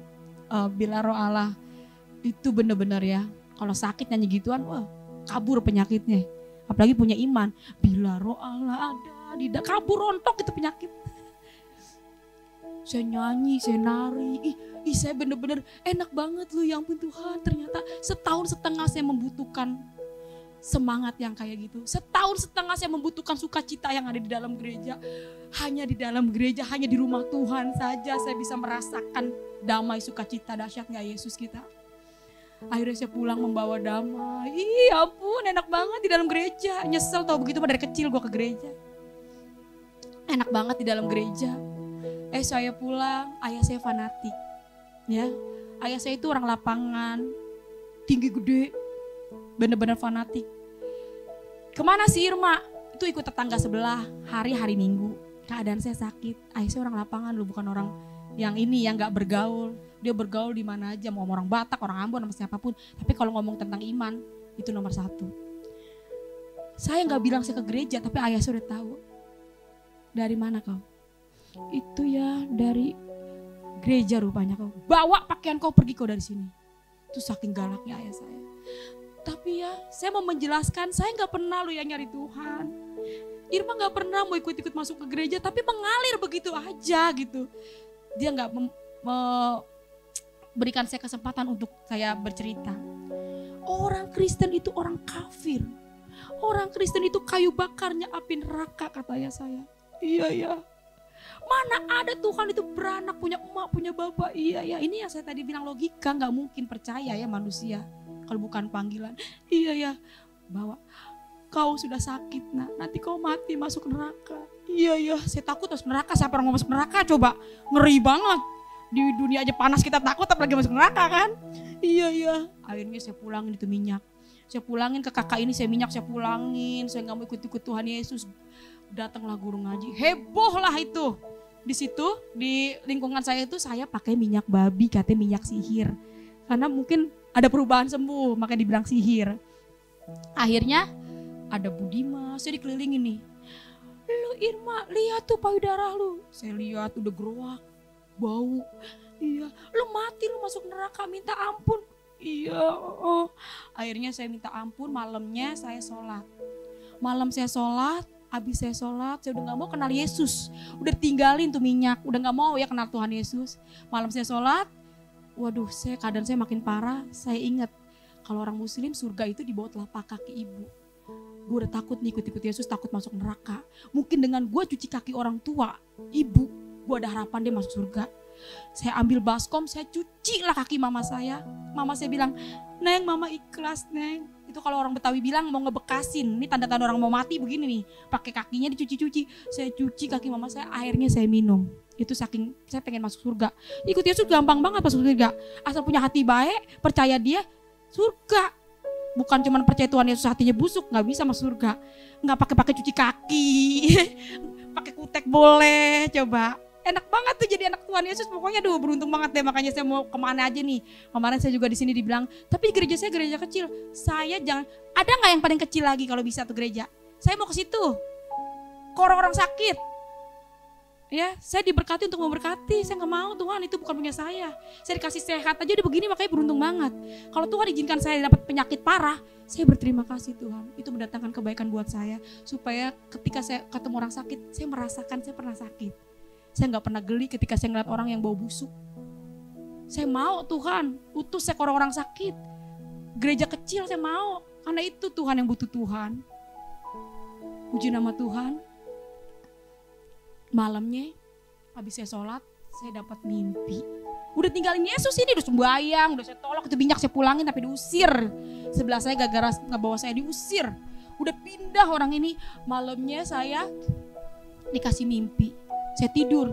Bila Roh Allah. Itu benar-benar ya, kalau sakit nyanyi gituan, wah kabur penyakitnya. Apalagi punya iman, bila Roh Allah ada, kabur rontok itu penyakit. Saya nyanyi, saya nari, saya benar-benar enak banget loh, ya ampun Tuhan. Ternyata setahun setengah saya membutuhkan semangat yang kayak gitu. Setahun setengah saya membutuhkan sukacita yang ada di dalam gereja. Hanya di dalam gereja, hanya di rumah Tuhan saja saya bisa merasakan damai, sukacita. Dahsyat gak Yesus kita? Akhirnya saya pulang membawa damai. Ya ampun, enak banget di dalam gereja. Nyesel tau begitu dari kecil gue ke gereja. Enak banget di dalam gereja. Saya pulang, ayah saya fanatik. Ya, ayah saya itu orang lapangan, tinggi gede, bener-bener fanatik. Kemana sih Irma? Itu ikut tetangga sebelah, hari Minggu. Keadaan saya sakit, ayah saya orang lapangan loh, bukan orang yang ini yang gak bergaul. Dia bergaul di mana aja, mau orang Batak, orang Ambon, sama siapapun. Tapi kalau ngomong tentang iman, itu nomor 1. Saya gak bilang saya ke gereja, tapi ayah saya udah tahu. Dari mana kau? Itu ya dari gereja rupanya kau. Bawa pakaian kau pergi kau dari sini. Itu saking galaknya ayah saya. Tapi ya saya mau menjelaskan, saya gak pernah loh yang nyari Tuhan. Irma gak pernah mau ikut-ikut masuk ke gereja, tapi mengalir begitu aja gitu. Dia gak berikan saya kesempatan untuk saya bercerita. Orang Kristen itu orang kafir. Orang Kristen itu kayu bakarnya api neraka, kata ayah saya. Iya ya. Mana ada Tuhan itu beranak, punya emak, punya bapak. Iya ya, ini yang saya tadi bilang logika, gak mungkin percaya ya manusia kalau bukan panggilan. Iya ya, bawa kau sudah sakit nak, nanti kau mati masuk neraka. Iya ya, saya takut masuk neraka, siapa orang mau masuk neraka coba, ngeri banget. Di dunia aja panas kita takut, apalagi masuk neraka kan. Iya ya, akhirnya saya pulangin itu minyak. Saya pulangin ke kakak ini, saya minyak, saya pulangin. Saya gak mau ikut-ikut Tuhan Yesus. Datanglah guru ngaji, heboh lah itu. Di situ, di lingkungan saya itu saya pakai minyak babi, katanya minyak sihir. Karena mungkin ada perubahan sembuh, makanya dibilang sihir. Akhirnya ada Budima, saya dikelilingin nih. Lu Irma, lihat tuh payudara lu. Saya lihat udah geruak, bau. Iya, lu mati, lu masuk neraka, minta ampun. Iya, akhirnya saya minta ampun, malamnya saya sholat. Malam saya sholat, habis saya sholat, saya udah gak mau kenal Yesus. Udah tinggalin tuh minyak, udah gak mau ya kenal Tuhan Yesus. Malam saya sholat, waduh keadaan saya makin parah. Saya ingat kalau orang muslim surga itu di bawah telapak kaki ibu. Gue udah takut nih ikut-ikut Yesus, takut masuk neraka. Mungkin dengan gue cuci kaki orang tua, ibu, gue ada harapan dia masuk surga. Saya ambil baskom, saya cuci lah kaki mama saya. Mama saya bilang, Neng mama ikhlas Neng. Itu kalau orang Betawi bilang mau ngebekasin. Ini tanda-tanda orang mau mati begini nih. Pakai kakinya dicuci-cuci. Saya cuci kaki mama saya, akhirnya saya minum. Itu saking saya pengen masuk surga. Ikut Yesus gampang banget masuk surga. Asal punya hati baik, percaya dia, surga. Bukan cuma percaya Tuhan Yesus hatinya busuk, gak bisa masuk surga. Gak pakai cuci kaki, pakai kutek boleh, coba. Enak banget tuh jadi anak Tuhan Yesus, pokoknya beruntung banget deh. Makanya saya mau kemana aja nih. Kemarin saya juga di sini dibilang, tapi gereja saya gereja kecil. Saya jangan, ada nggak yang paling kecil lagi kalau bisa tuh gereja? Saya mau ke situ, ke orang-orang sakit. Ya, saya diberkati untuk memberkati. Saya nggak mau Tuhan, itu bukan punya saya. Saya dikasih sehat aja udah begini, makanya beruntung banget. Kalau Tuhan izinkan saya dapat penyakit parah, saya berterima kasih Tuhan. Itu mendatangkan kebaikan buat saya, supaya ketika saya ketemu orang sakit, saya merasakan saya pernah sakit. Saya gak pernah geli ketika saya ngeliat orang yang bau busuk. Saya mau Tuhan utus saya ke orang-orang sakit. Gereja kecil saya mau. Karena itu Tuhan yang butuh Tuhan. Puji nama Tuhan. Malamnya habis saya sholat, saya dapat mimpi. Udah tinggalin Yesus ini, udah sembahyang, udah saya tolak itu minyak, saya pulangin tapi diusir. Sebelah saya gara-gara gak bawa saya diusir. Udah pindah orang ini. Malamnya saya dikasih mimpi. Saya tidur.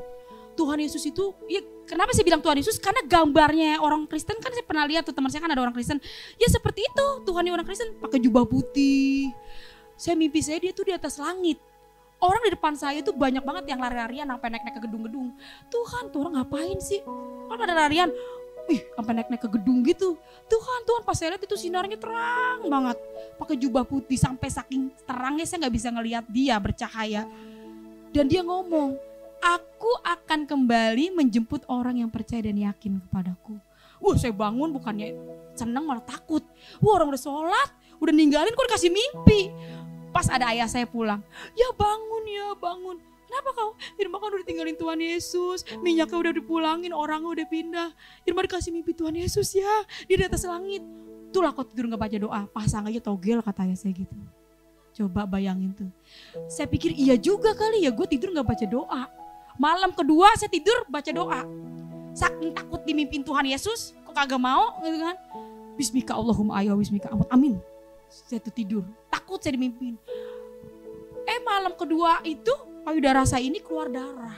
Tuhan Yesus itu, ya kenapa saya bilang Tuhan Yesus? Karena gambarnya orang Kristen kan saya pernah lihat tuh, teman saya kan ada orang Kristen. Ya seperti itu, Tuhan orang Kristen pakai jubah putih. Saya mimpi saya dia tuh di atas langit. Orang di depan saya itu banyak banget yang lari-larian sampai naik-naik ke gedung-gedung. Tuhan, tuh orang ngapain sih? Kan ada larian, sampai naik-naik ke gedung gitu. Tuhan pas saya lihat itu sinarnya terang banget. Pakai jubah putih sampai saking terangnya saya gak bisa ngelihat dia bercahaya. Dan dia ngomong, aku akan kembali menjemput orang yang percaya dan yakin kepadaku. Saya bangun bukannya seneng malah takut. Orang udah sholat, udah ninggalin kok dikasih mimpi. Pas ada ayah saya pulang, ya bangun. Kenapa kau? Irma kan udah tinggalin Tuhan Yesus, minyaknya udah dipulangin, orangnya udah pindah. Irma dikasih mimpi Tuhan Yesus ya, dia di atas langit. Itulah kau tidur gak baca doa, pasang aja togel kata ayah saya gitu. Coba bayangin tuh. Saya pikir iya juga kali ya, gue tidur gak baca doa. Malam kedua saya tidur baca doa. Saking takut dimimpin Tuhan Yesus, kok kagak mau gitu kan. Bismika Allahumma ayo bismika amin. Saya tuh tidur, takut saya dimimpin. Malam kedua itu payudara saya ini keluar darah.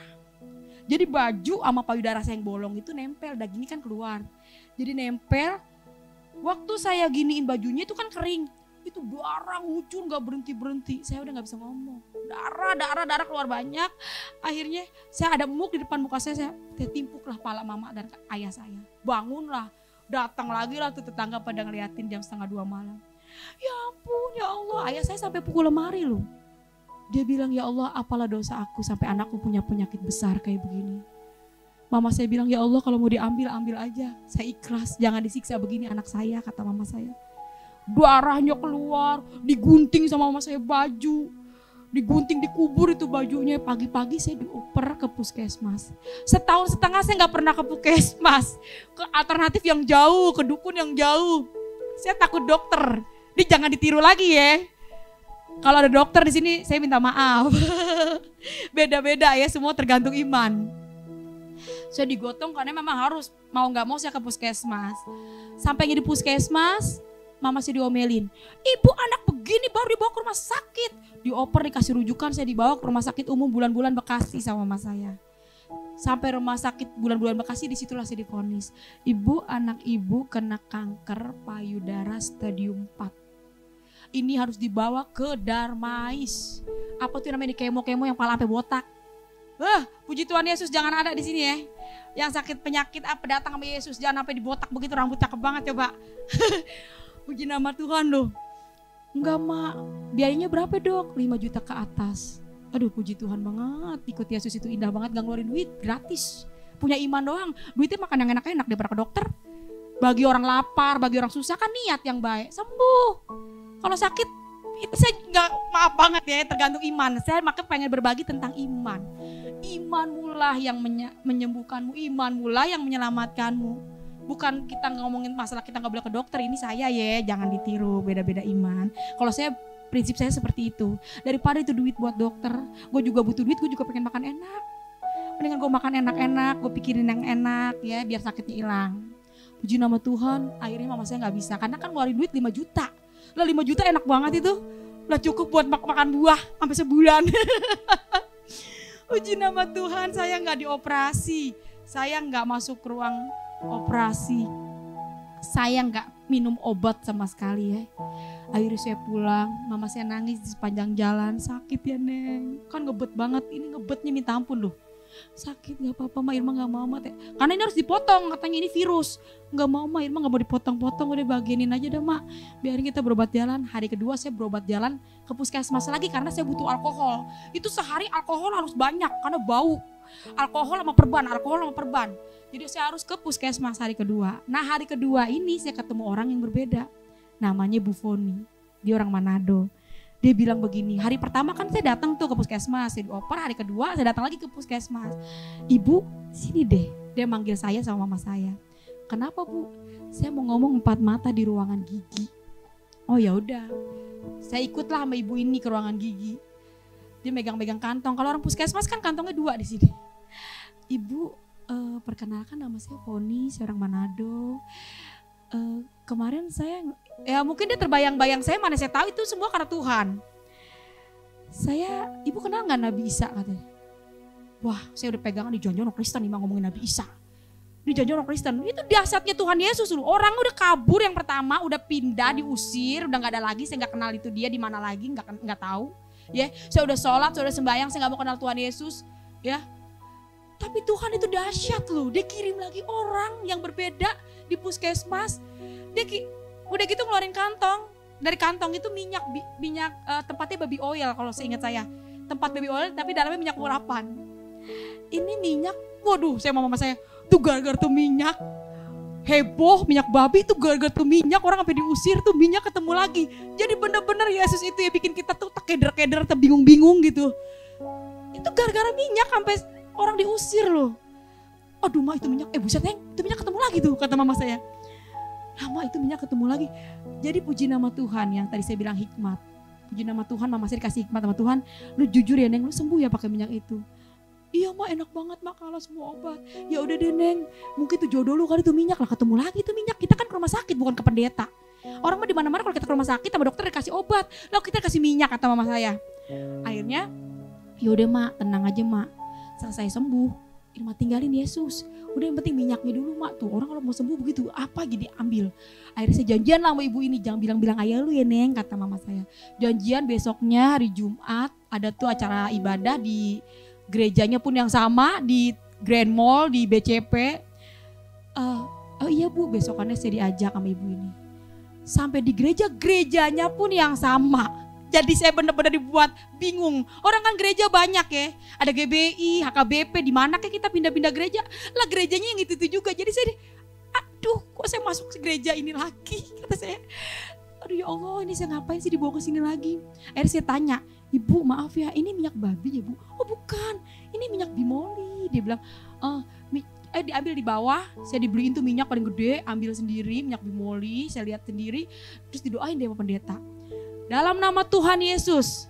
Jadi baju sama payudara saya yang bolong itu nempel, dagingnya kan keluar. Jadi nempel, waktu saya giniin bajunya itu kan kering. Itu darah ngucur gak berhenti-berhenti. Saya udah gak bisa ngomong. Darah keluar banyak. Akhirnya saya ada emuk di depan muka saya timpuklah pala mama dan ayah saya. Bangunlah, datang lagi lah tuh tetangga pada ngeliatin jam 1:30 malam. Ya ampun ya Allah, ayah saya sampai pukul lemari loh. Dia bilang, ya Allah apalah dosa aku sampai anakku punya penyakit besar kayak begini. Mama saya bilang, ya Allah kalau mau diambil, ambil aja. Saya ikhlas, jangan disiksa begini anak saya, kata mama saya. Darahnya keluar, digunting sama mama saya baju. Digunting, dikubur itu bajunya. Pagi-pagi saya dioper ke puskesmas. Setahun setengah saya gak pernah ke puskesmas. Ke alternatif yang jauh, ke dukun yang jauh. Saya takut dokter. Ini jangan ditiru lagi ya. Kalau ada dokter di sini saya minta maaf. Beda-beda ya, semua tergantung iman. Saya digotong karena memang harus, mau gak mau saya ke puskesmas. Sampainya di puskesmas, mama saya diomelin. Ibu anak begini baru dibawa ke rumah sakit. Dioper, dikasih rujukan, saya dibawa ke rumah sakit umum Bulan-Bulan Bekasi sama mama saya. Sampai rumah sakit Bulan-Bulan Bekasi, disitulah saya divonis. Ibu, anak ibu kena kanker payudara stadium 4. Ini harus dibawa ke Darmais. Apa tuh namanya, di kemo-kemo yang pala sampai botak. Puji Tuhan Yesus, jangan ada di sini ya. Yang sakit penyakit apa datang sama Yesus, jangan sampai dibotak begitu, rambut cakep banget coba. Puji nama Tuhan loh. Enggak mak, biayanya berapa dok? 5 juta ke atas. Aduh puji Tuhan banget, ikut Yesus itu indah banget, gak ngeluarin duit, gratis. Punya iman doang, duitnya makan yang enak-enak daripada ke dokter. Bagi orang lapar, bagi orang susah kan niat yang baik, sembuh. Kalau sakit itu saya nggak, maaf banget ya, tergantung iman. Saya makanya pengen berbagi tentang iman. Iman mula yang menyembuhkanmu, iman mula yang menyelamatkanmu. Bukan kita ngomongin masalah kita nggak boleh ke dokter, ini saya ya, jangan ditiru, beda-beda iman. Kalau saya, prinsip saya seperti itu. Daripada itu duit buat dokter, gue juga butuh duit, gue juga pengen makan enak. Mendingan gue makan enak-enak, gue pikirin yang enak ya, biar sakitnya hilang. Puji nama Tuhan, akhirnya mama saya nggak bisa, karena kan ngeluarin duit 5 juta. Lah 5 juta enak banget itu. Lah cukup buat makan buah sampai sebulan. Puji nama Tuhan, saya gak dioperasi. Saya gak masuk ruang operasi. Saya gak minum obat sama sekali ya. Akhirnya saya pulang, mama saya nangis di sepanjang jalan. Sakit ya Neng, kan ngebet banget. Ini ngebetnya minta ampun loh. Sakit gak apa-apa Ma, Irma gak mau Ma. Karena ini harus dipotong, katanya ini virus. Gak mau Ma, Irma gak mau dipotong-potong, udah bagianin aja dah Ma. Biarin kita berobat jalan. Hari kedua saya berobat jalan ke puskesmas lagi karena saya butuh alkohol. Itu sehari alkohol harus banyak karena bau. Alkohol sama perban. Jadi saya harus ke puskesmas hari kedua. Nah hari kedua ini saya ketemu orang yang berbeda. Namanya Bu Foni, dia orang Manado. Dia bilang begini, hari pertama kan saya datang tuh ke puskesmas, saya dioper, hari kedua saya datang lagi ke puskesmas. Ibu sini deh, dia manggil saya sama mama saya. Kenapa Bu? Saya mau ngomong 4 mata di ruangan gigi. Oh ya udah, saya ikutlah sama ibu ini ke ruangan gigi. Dia megang-megang kantong, kalau orang puskesmas kan kantongnya 2 di sini. Ibu, perkenalkan nama saya Foni, saya orang Manado. Kemarin saya, ya mungkin dia terbayang-bayang saya, mana saya tahu itu semua karena Tuhan. Saya, ibu kenal gak Nabi Isa katanya. Wah saya udah pegangan di Jonjono Kristen nih ngomongin Nabi Isa. Di Jonjono Kristen, itu dahsyatnya Tuhan Yesus loh. Orang udah kabur yang pertama, udah pindah, diusir, udah gak ada lagi, saya gak kenal itu dia di mana lagi, gak tahu. Ya, saya udah sholat, saya udah sembahyang, saya gak mau kenal Tuhan Yesus. Ya, tapi Tuhan itu dahsyat loh, dia kirim lagi orang yang berbeda di puskesmas. Dia udah gitu ngeluarin kantong. Dari kantong itu minyak tempatnya baby oil kalau seingat saya. Tempat baby oil tapi dalamnya minyak urapan. Ini minyak, waduh saya sama mama saya, tuh gara-gara tuh minyak. Heboh minyak babi tuh gara-gara tuh minyak, orang sampai diusir tuh minyak ketemu lagi. Jadi bener-bener Yesus itu ya bikin kita tuh keder-keder, bingung-bingung gitu. Itu gara-gara minyak sampai orang diusir loh. Aduh Ma itu minyak, buset Neng, itu minyak ketemu lagi tuh kata mama saya. Lama itu minyak ketemu lagi. Jadi puji nama Tuhan yang tadi saya bilang hikmat. Puji nama Tuhan, mama saya dikasih hikmat sama Tuhan. Lu jujur ya Neng, lu sembuh ya pakai minyak itu. Iya Ma enak banget Ma kalau semua obat. Ya udah deh Neng, mungkin itu jodoh lu kali itu minyak lah, ketemu lagi itu minyak. Kita kan ke rumah sakit bukan ke pendeta. Orang mah di mana-mana kalau kita ke rumah sakit sama dokter dikasih obat, lalu kita kasih minyak kata mama saya. Akhirnya, yaudah Ma tenang aja Ma, selesai sembuh. Irma tinggalin Yesus. Udah yang penting minyaknya dulu mak tuh. Orang kalau mau sembuh begitu apa gini ambil. Akhirnya saya janjian lah sama ibu ini. Jangan bilang-bilang ayah lu ya Neng kata mama saya. Janjian besoknya hari Jumat ada tuh acara ibadah di gerejanya pun yang sama. Di Grand Mall di BCP. Oh iya bu besokannya saya diajak sama ibu ini. Sampai di gerejanya pun yang sama. Jadi saya benar-benar dibuat bingung. Orang kan gereja banyak ya. Ada GBI, HKBP, di mana kayak kita pindah-pindah gereja. Lah gerejanya yang itu juga. Jadi saya, aduh kok saya masuk ke gereja ini lagi. Kata saya, aduh ya Allah ini saya ngapain sih dibawa ke sini lagi. Akhirnya saya tanya, ibu maaf ya ini minyak babi ya bu? Oh bukan, ini minyak bimoli. Dia bilang, diambil di bawah, saya dibeliin tuh minyak paling gede, ambil sendiri minyak bimoli, saya lihat sendiri. Terus didoain deh sama pendeta. Dalam nama Tuhan Yesus,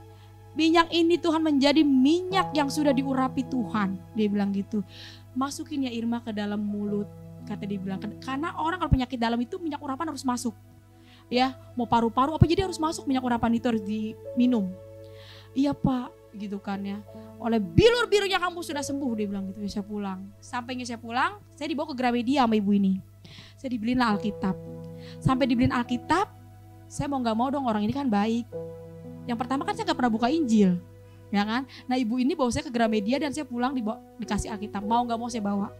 minyak ini Tuhan menjadi minyak yang sudah diurapi Tuhan. Dia bilang gitu. Masukin ya Irma ke dalam mulut. Kata dia bilang, karena orang kalau penyakit dalam itu minyak urapan harus masuk. Ya, mau paru-paru apa jadi harus masuk minyak urapan itu harus diminum. Iya Pak, gitu kan ya. Oleh bilur-bilurnya kamu sudah sembuh, dia bilang gitu. Ya, saya pulang. Sampainya saya pulang, saya dibawa ke Gramedia sama ibu ini. Saya dibeliin Alkitab. Sampai dibeliin Alkitab, saya mau gak mau dong orang ini kan baik. Yang pertama kan saya gak pernah buka Injil. Ya kan? Nah ibu ini bawa saya ke Gramedia dan saya pulang dikasih Alkitab. Mau gak mau saya bawa.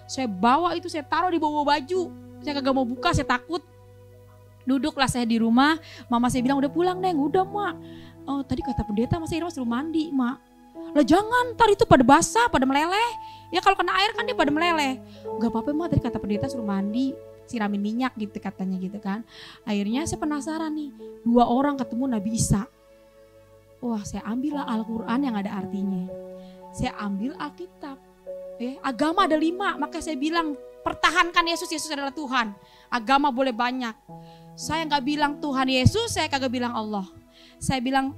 Saya bawa itu saya taruh di bawah baju. Saya kagak mau buka, saya takut. Duduklah saya di rumah. Mama saya bilang udah pulang Neng, udah mak. Oh tadi kata pendeta Mas Irma suruh mandi mak. Lah jangan, ntar itu pada basah, pada meleleh. Ya kalau kena air kan dia pada meleleh. Gak apa-apa mak, tadi kata pendeta suruh mandi. Siramin minyak gitu katanya gitu kan. Akhirnya saya penasaran nih, 2 orang ketemu Nabi Isa. Wah saya ambillah Al-Quran yang ada artinya. Saya ambil Alkitab. Agama ada 5, maka saya bilang pertahankan Yesus, Yesus adalah Tuhan. Agama boleh banyak. Saya gak bilang Tuhan Yesus, saya kagak bilang Allah. Saya bilang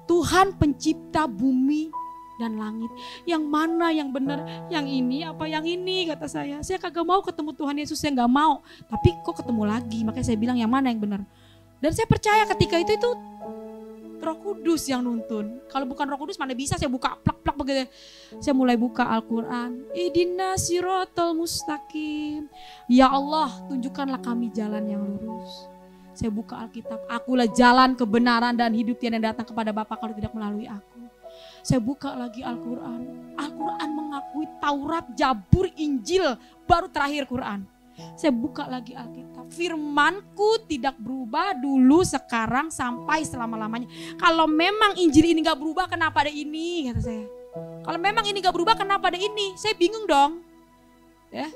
Tuhan pencipta bumi dan langit. Yang mana yang benar? Yang ini apa yang ini? Kata saya. Saya kagak mau ketemu Tuhan Yesus, saya gak mau. Tapi kok ketemu lagi? Makanya saya bilang yang mana yang benar. Dan saya percaya ketika itu Roh Kudus yang nuntun. Kalau bukan Roh Kudus mana bisa saya buka plak-plak begitu. Saya mulai buka Al-Quran. Ihdinas siratal mustaqim. Ya Allah, tunjukkanlah kami jalan yang lurus. Saya buka Alkitab. Akulah jalan kebenaran dan hidup yang datang kepada Bapa kalau tidak melalui aku. Saya buka lagi Al-Quran. Al-Quran mengakui Taurat, Zabur, Injil, baru terakhir Quran. Saya buka lagi Alkitab. Firmanku tidak berubah dulu, sekarang, sampai selama-lamanya. Kalau memang Injil ini gak berubah, kenapa ada ini? Kata saya. Kalau memang ini gak berubah, kenapa ada ini? Saya bingung dong. Ya,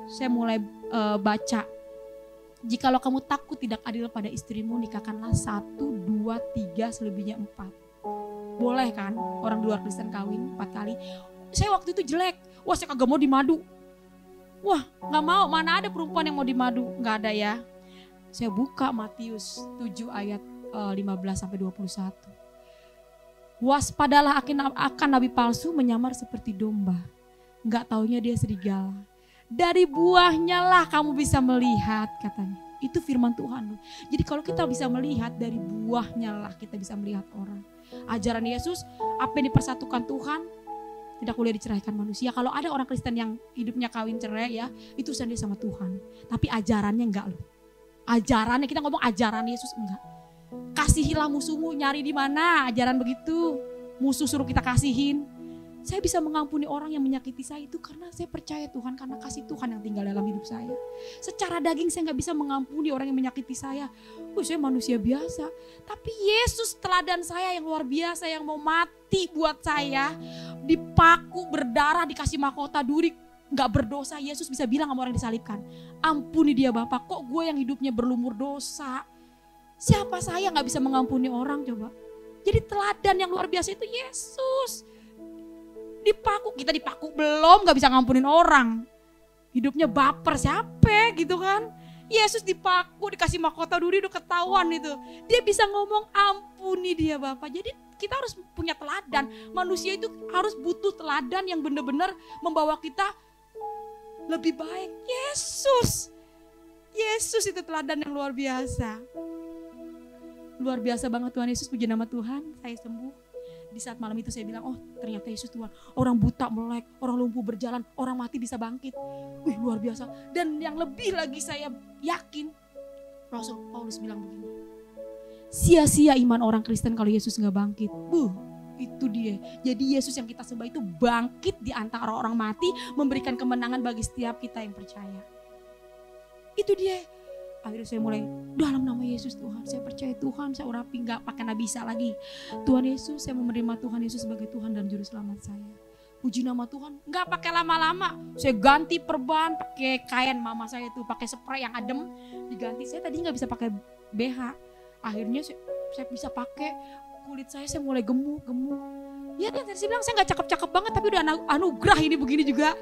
saya mulai baca. Jikalau kamu takut tidak adil pada istrimu, nikahkanlah 1, 2, 3, selebihnya 4. Boleh kan orang di luar Kristen kawin 4 kali. Saya waktu itu jelek. Wah saya kagak mau dimadu. Wah gak mau, mana ada perempuan yang mau dimadu. Gak ada ya. Saya buka Matius 7 ayat 15-21. Waspadalah akan nabi palsu menyamar seperti domba. Gak taunya dia serigala. Dari buahnya lah kamu bisa melihat katanya. Itu firman Tuhan. Jadi kalau kita bisa melihat dari buahnya lah kita bisa melihat orang. Ajaran Yesus, apa yang dipersatukan Tuhan tidak boleh diceraikan manusia. Kalau ada orang Kristen yang hidupnya kawin cerai ya, itu sendiri sama Tuhan. Tapi ajarannya enggak loh. Ajarannya, kita ngomong ajaran Yesus enggak. Kasihilah musuhmu, nyari di mana ajaran begitu. Musuh suruh kita kasihin. Saya bisa mengampuni orang yang menyakiti saya itu karena saya percaya Tuhan, karena kasih Tuhan yang tinggal dalam hidup saya. Secara daging saya gak bisa mengampuni orang yang menyakiti saya. Saya manusia biasa. Tapi Yesus teladan saya yang luar biasa, yang mau mati buat saya. Dipaku, berdarah, dikasih mahkota duri, gak berdosa. Yesus bisa bilang sama orang yang disalibkan, ampuni dia Bapak, kok gue yang hidupnya berlumur dosa. Siapa saya gak bisa mengampuni orang coba. Jadi teladan yang luar biasa itu Yesus. Dipaku, kita dipaku belum gak bisa ngampunin orang. Hidupnya baper siapa gitu kan. Yesus dipaku, dikasih mahkota duri, udah ketahuan itu. Dia bisa ngomong ampuni dia Bapak. Jadi kita harus punya teladan. Manusia itu harus butuh teladan yang benar-benar membawa kita lebih baik. Yesus itu teladan yang luar biasa. Luar biasa banget Tuhan Yesus, puji nama Tuhan, saya sembuh. Di saat malam itu saya bilang, oh ternyata Yesus Tuhan. Orang buta melek, orang lumpuh berjalan, orang mati bisa bangkit. Wih luar biasa. Dan yang lebih lagi saya yakin, Rasul Paulus bilang begini, sia-sia iman orang Kristen kalau Yesus gak bangkit. Itu dia. Jadi Yesus yang kita sembah itu bangkit di antara orang mati, memberikan kemenangan bagi setiap kita yang percaya. Itu dia. Akhirnya saya mulai, dalam nama Yesus Tuhan, saya percaya Tuhan, saya urapi gak pakai Nabi Isa lagi. Tuhan Yesus, saya menerima Tuhan Yesus sebagai Tuhan dan Juru Selamat saya. Puji nama Tuhan, gak pakai lama-lama. Saya ganti perban, pakai kain mama saya itu, pakai spray yang adem, diganti. Saya tadi gak bisa pakai BH. Akhirnya saya bisa pakai, kulit saya mulai gemuk. Ya dia tadi bilang saya gak cakep-cakep banget, tapi udah anugerah ini begini juga.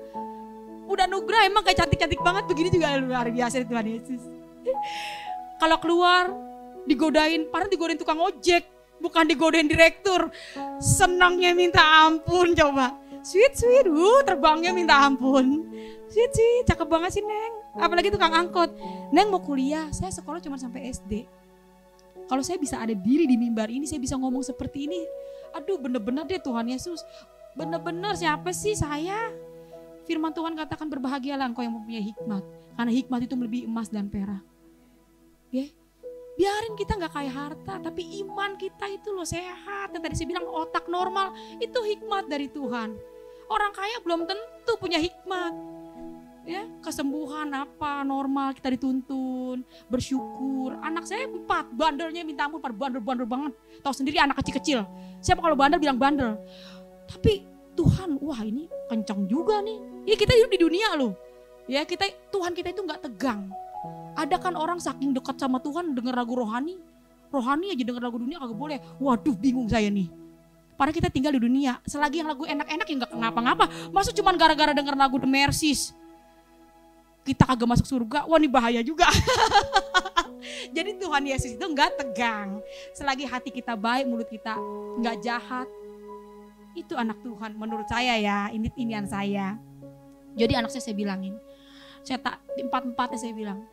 Udah anugerah emang kayak cantik-cantik banget, begini juga luar biasa Tuhan Yesus. Kalau keluar digodain, padahal digodain tukang ojek, bukan digodain direktur. Senangnya minta ampun coba. Sweet, terbangnya minta ampun. Sweet, cakep banget sih Neng. Apalagi tukang angkot. Neng mau kuliah, saya sekolah cuma sampai SD. Kalau saya bisa ada diri di mimbar ini, saya bisa ngomong seperti ini. Aduh bener-bener deh Tuhan Yesus. Bener-bener siapa sih saya? Firman Tuhan katakan berbahagialah engkau yang mempunyai hikmat. Karena hikmat itu melebihi emas dan perak. Ya, biarin kita gak kaya harta, tapi iman kita itu loh sehat. Dan tadi saya bilang otak normal, itu hikmat dari Tuhan. Orang kaya belum tentu punya hikmat. Ya, kesembuhan apa normal kita dituntun, bersyukur. Anak saya 4, bandelnya minta ampun, bandel banget. Tahu sendiri anak kecil-kecil. Siapa kalau bandel bilang bandel. Tapi Tuhan, wah ini kencang juga nih. Ya kita hidup di dunia loh. Ya Tuhan kita itu gak tegang. Ada kan orang saking dekat sama Tuhan denger lagu rohani aja denger lagu dunia kagak boleh. Waduh bingung saya nih. Padahal kita tinggal di dunia. Selagi yang lagu enak-enak ya gak ngapa-ngapa. Masa cuman gara-gara denger lagu The Mercies kita kagak masuk surga, wah ini bahaya juga. Jadi Tuhan Yesus itu gak tegang. Selagi hati kita baik, mulut kita gak jahat, itu anak Tuhan menurut saya ya, ini inian saya. Jadi anak saya bilangin, saya tak empat-empatnya saya bilang,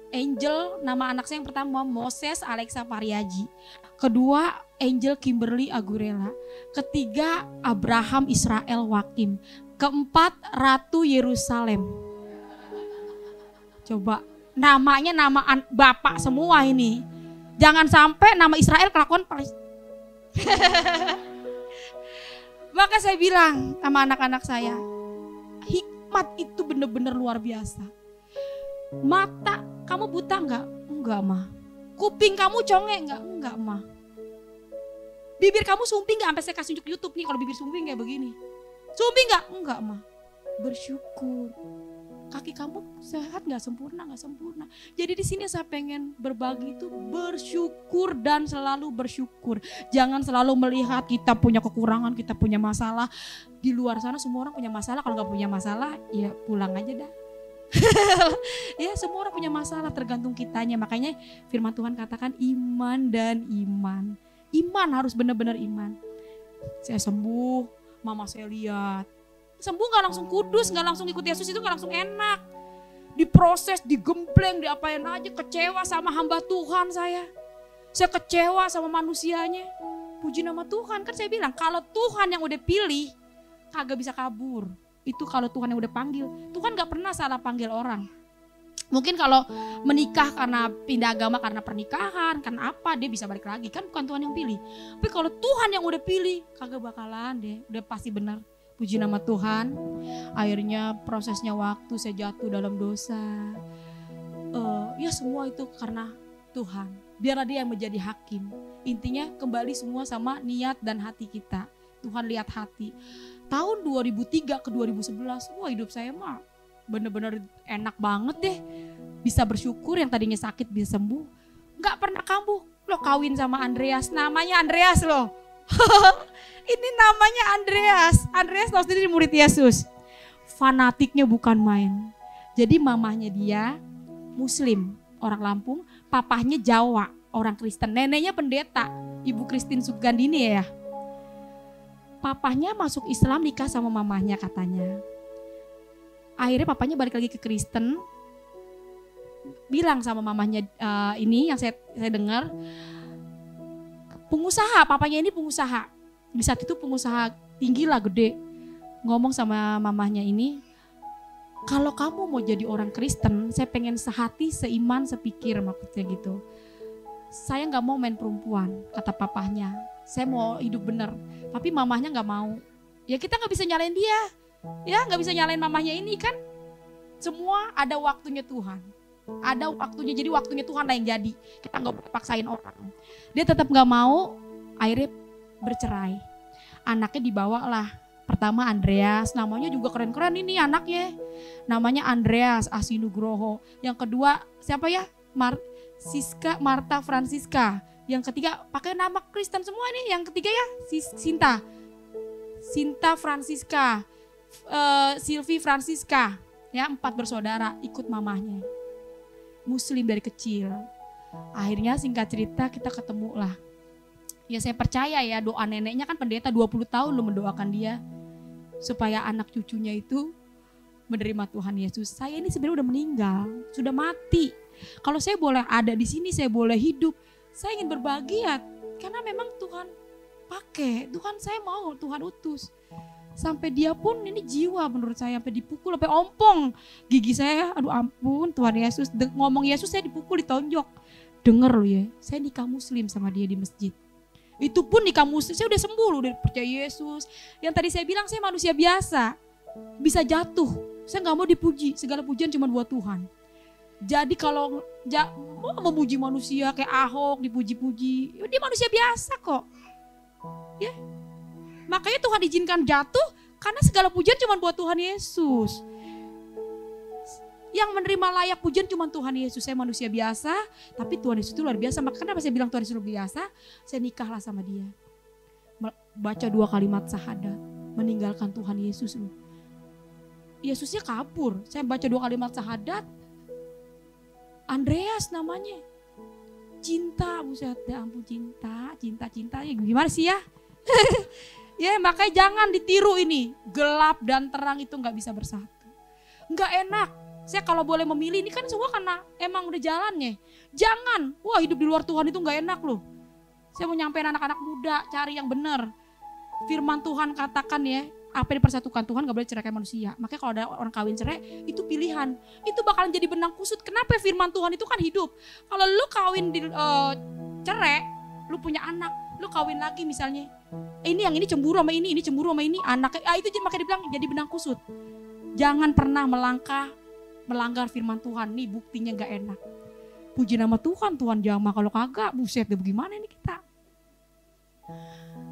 Angel nama anak saya yang pertama Moses Alexa Pariaji, kedua Angel Kimberly Agurela, ketiga Abraham Israel Wakim, keempat Ratu Yerusalem. Coba namanya nama bapak semua ini, jangan sampai nama Israel kelakuan Maka saya bilang sama anak-anak saya, hikmat itu benar-benar luar biasa. Mata kamu buta enggak? Enggak mah. Kuping kamu conge enggak? Enggak mah. Bibir kamu sumbing enggak? Sampai saya kasih tunjuk YouTube nih kalau bibir sumbing kayak begini. Sumbing enggak? Enggak mah. Bersyukur. Kaki kamu sehat enggak? Sempurna enggak? Sempurna. Jadi di sini saya pengen berbagi itu bersyukur dan selalu bersyukur. Jangan selalu melihat kita punya kekurangan, kita punya masalah. Di luar sana semua orang punya masalah, kalau enggak punya masalah ya pulang aja dah. Ya semua orang punya masalah, tergantung kitanya. Makanya firman Tuhan katakan iman dan iman. Iman harus benar-benar iman. Saya sembuh, mama saya lihat. Sembuh gak langsung kudus, gak langsung ikut Yesus itu gak langsung enak. Diproses, digembleng, diapain aja. Kecewa sama hamba Tuhan saya. Saya kecewa sama manusianya. Puji nama Tuhan, kan saya bilang kalau Tuhan yang udah pilih kagak bisa kabur. Itu kalau Tuhan yang udah panggil. Tuhan gak pernah salah panggil orang. Mungkin kalau menikah karena pindah agama karena pernikahan, karena apa dia bisa balik lagi. Kan bukan Tuhan yang pilih. Tapi kalau Tuhan yang udah pilih kagak bakalan deh. Udah pasti benar. Puji nama Tuhan. Akhirnya prosesnya waktu saya jatuh dalam dosa. Ya semua itu karena Tuhan. Biarlah dia yang menjadi hakim. Intinya kembali semua sama niat dan hati kita. Tuhan lihat hati. Tahun 2003 ke 2011, wah hidup saya mah bener-bener enak banget deh. Bisa bersyukur, yang tadinya sakit bisa sembuh. Gak pernah kambuh. Lo kawin sama Andreas, namanya Andreas loh. Ini namanya Andreas. Andreas tahu sendiri murid Yesus. Fanatiknya bukan main. Jadi mamahnya dia Muslim, orang Lampung. Papahnya Jawa, orang Kristen. Neneknya pendeta, Ibu Christine Sugandini ya. Papahnya masuk Islam, nikah sama mamahnya katanya. Akhirnya papanya balik lagi ke Kristen. Bilang sama mamahnya ini yang saya dengar. Pengusaha, papanya ini pengusaha. Di saat itu pengusaha tinggi lah, gede, ngomong sama mamahnya ini, kalau kamu mau jadi orang Kristen, saya pengen sehati, seiman, sepikir, maksudnya gitu. Saya gak mau main perempuan, kata papahnya. Saya mau hidup bener. Tapi mamahnya gak mau. Ya kita gak bisa nyalain dia. Ya gak bisa nyalain mamahnya ini kan. Semua ada waktunya Tuhan. Ada waktunya, jadi waktunya Tuhan lah yang jadi. Kita gak boleh paksain orang. Dia tetap gak mau, akhirnya bercerai. Anaknya dibawa lah. Pertama Andreas, namanya juga keren-keren ini anaknya. Namanya Andreas Asinugroho. Yang kedua siapa ya? Marta Francisca. Yang ketiga pakai nama Kristen semua nih. Yang ketiga ya Sinta Francisca, Sylvie Francisca. Ya 4 bersaudara ikut mamahnya. Muslim dari kecil. Akhirnya singkat cerita kita ketemu lah. Ya saya percaya ya, doa neneknya kan pendeta 20 tahun lo mendoakan dia. Supaya anak cucunya itu menerima Tuhan Yesus. Saya ini sebenarnya udah meninggal, sudah mati. Kalau saya boleh ada di sini, saya boleh hidup, saya ingin berbagi ya. Karena memang Tuhan pakai, Tuhan saya mau, Tuhan utus. Sampai dia pun ini jiwa menurut saya, sampai dipukul, sampai ompong gigi saya. Aduh ampun Tuhan Yesus, ngomong Yesus saya dipukul, ditonjok. Dengar loh ya, saya nikah muslim sama dia di masjid. Itu pun nikah muslim, saya udah sembuh loh, udah percaya Yesus. Yang tadi saya bilang saya manusia biasa, bisa jatuh. Saya gak mau dipuji, segala pujian cuma buat Tuhan. Jadi kalau mau memuji manusia kayak Ahok dipuji-puji, dia manusia biasa kok. Ya, makanya Tuhan izinkan jatuh karena segala pujian cuma buat Tuhan Yesus. Yang menerima layak pujian cuma Tuhan Yesus. Saya manusia biasa, tapi Tuhan Yesus itu luar biasa. Maka kenapa saya bilang Tuhan Yesus luar biasa? Saya nikahlah sama dia. Baca 2 kalimat syahadat, meninggalkan Tuhan Yesus loh. Yesusnya kabur. Saya baca 2 kalimat syahadat. Andreas namanya. Cinta, buset, ya ampun cinta ya gimana sih ya? Ya makanya jangan ditiru ini. Gelap dan terang itu gak bisa bersatu. Gak enak. Saya kalau boleh memilih ini kan semua karena emang udah jalannya. Jangan, wah hidup di luar Tuhan itu gak enak loh. Saya mau nyampein anak-anak muda, cari yang benar. Firman Tuhan katakan ya, apa yang dipersatukan Tuhan gak boleh ceraikan manusia. Makanya kalau ada orang kawin cerai, itu pilihan. Itu bakalan jadi benang kusut. Kenapa firman Tuhan itu kan hidup. Kalau lu kawin di cerai, lu punya anak, lu kawin lagi misalnya. Ini yang ini cemburu sama ini cemburu sama ini. Anaknya, itu makanya dibilang jadi benang kusut. Jangan pernah melanggar firman Tuhan, nih buktinya gak enak. Puji nama Tuhan, Tuhan jamah. Kalau kagak, buset deh bagaimana ini kita.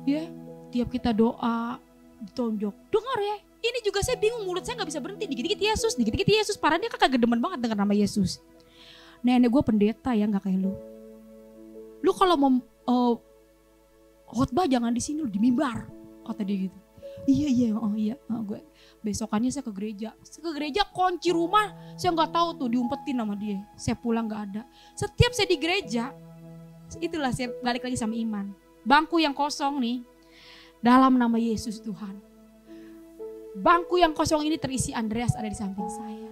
Ya, tiap kita doa, ditonjok. Dengar ya, ini juga saya bingung, mulut saya gak bisa berhenti. Dikit-dikit Yesus, parah dia kagak gedemen banget dengar nama Yesus. Nenek gue pendeta ya, gak kayak lu. Lu kalau mau khotbah jangan di sini, lu di mimbar, kata dia gitu. Iya, gue besokannya saya ke gereja kunci rumah, saya nggak tahu tuh diumpetin sama dia. Saya pulang nggak ada. Setiap saya di gereja, itulah saya balik lagi sama iman. Bangku yang kosong nih, dalam nama Yesus Tuhan. Bangku yang kosong ini terisi Andreas ada di samping saya.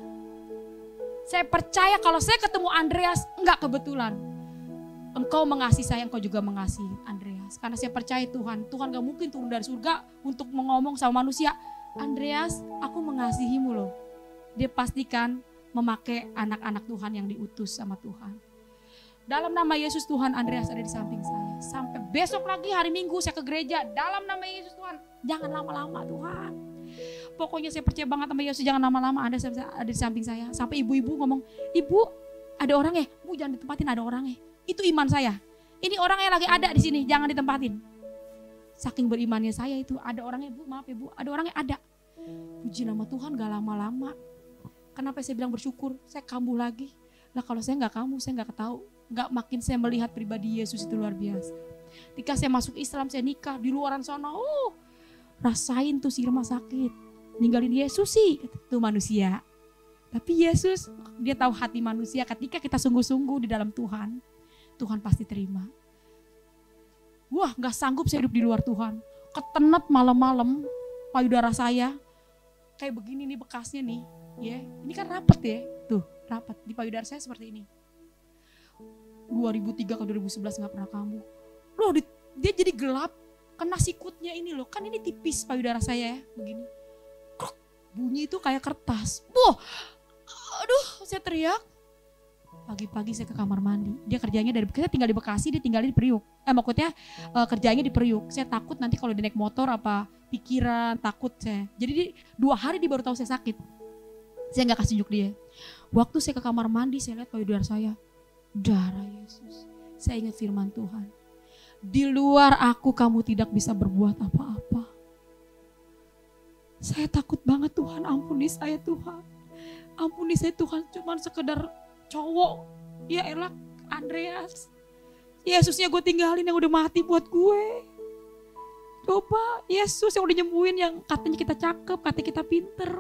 Saya percaya kalau saya ketemu Andreas nggak kebetulan. Engkau mengasihi saya, engkau juga mengasihi Andreas. Karena saya percaya Tuhan gak mungkin turun dari surga untuk ngomong sama manusia. Andreas, aku mengasihimu loh. Dia pastikan memakai anak-anak Tuhan yang diutus sama Tuhan. Dalam nama Yesus Tuhan, Andreas ada di samping saya. Sampai besok lagi hari Minggu saya ke gereja. Dalam nama Yesus Tuhan, jangan lama-lama Tuhan. Pokoknya saya percaya banget sama Yesus, jangan lama-lama ada di samping saya. Sampai ibu-ibu ngomong, ibu ada orang ya? Bu jangan ditempatin, ada orang ya. Itu iman saya. Ini orangnya lagi ada di sini, jangan ditempatin. Saking berimannya saya itu, ada orangnya bu, maaf ya bu, ada orangnya ada. Puji nama Tuhan gak lama-lama. Kenapa saya bilang bersyukur, saya kambuh lagi. Lah kalau saya gak kambuh, saya gak tahu. Gak makin saya melihat pribadi Yesus itu luar biasa. Ketika saya masuk Islam, saya nikah di luaran sana, rasain tuh si Irma sakit. Ninggalin Yesus sih, itu manusia. Tapi Yesus, dia tahu hati manusia ketika kita sungguh-sungguh di dalam Tuhan. Tuhan pasti terima. Wah gak sanggup saya hidup di luar Tuhan. Ketenet malam-malam payudara saya. Kayak begini nih bekasnya nih. Ya, ini kan rapat ya. Tuh rapat di payudara saya seperti ini. 2003 ke 2011 gak pernah kambuh. Loh dia jadi gelap. kena sikutnya ini loh, kan ini tipis payudara saya ya, begini. Kruk, bunyi itu kayak kertas. Aduh, saya teriak. Pagi-pagi saya ke kamar mandi. Dia kerjanya kita tinggal di Bekasi, dia tinggal di Priuk. Maksudnya kerjanya di Priuk. Saya takut nanti kalau dia naik motor apa pikiran, takut saya. Jadi 2 hari dia baru tahu saya sakit. Saya gak kasih tunjuk dia. Waktu saya ke kamar mandi, saya lihat payudara saya, darah Yesus. Saya ingat firman Tuhan. Di luar aku kamu tidak bisa berbuat apa-apa. Saya takut banget, Tuhan, ampuni saya Tuhan. Ampuni saya Tuhan, cuman sekedar cowok. Ya elah Andreas. Yesusnya gue tinggalin yang udah mati buat gue. Coba Yesus yang udah nyembuhin, yang katanya kita cakep, katanya kita pinter.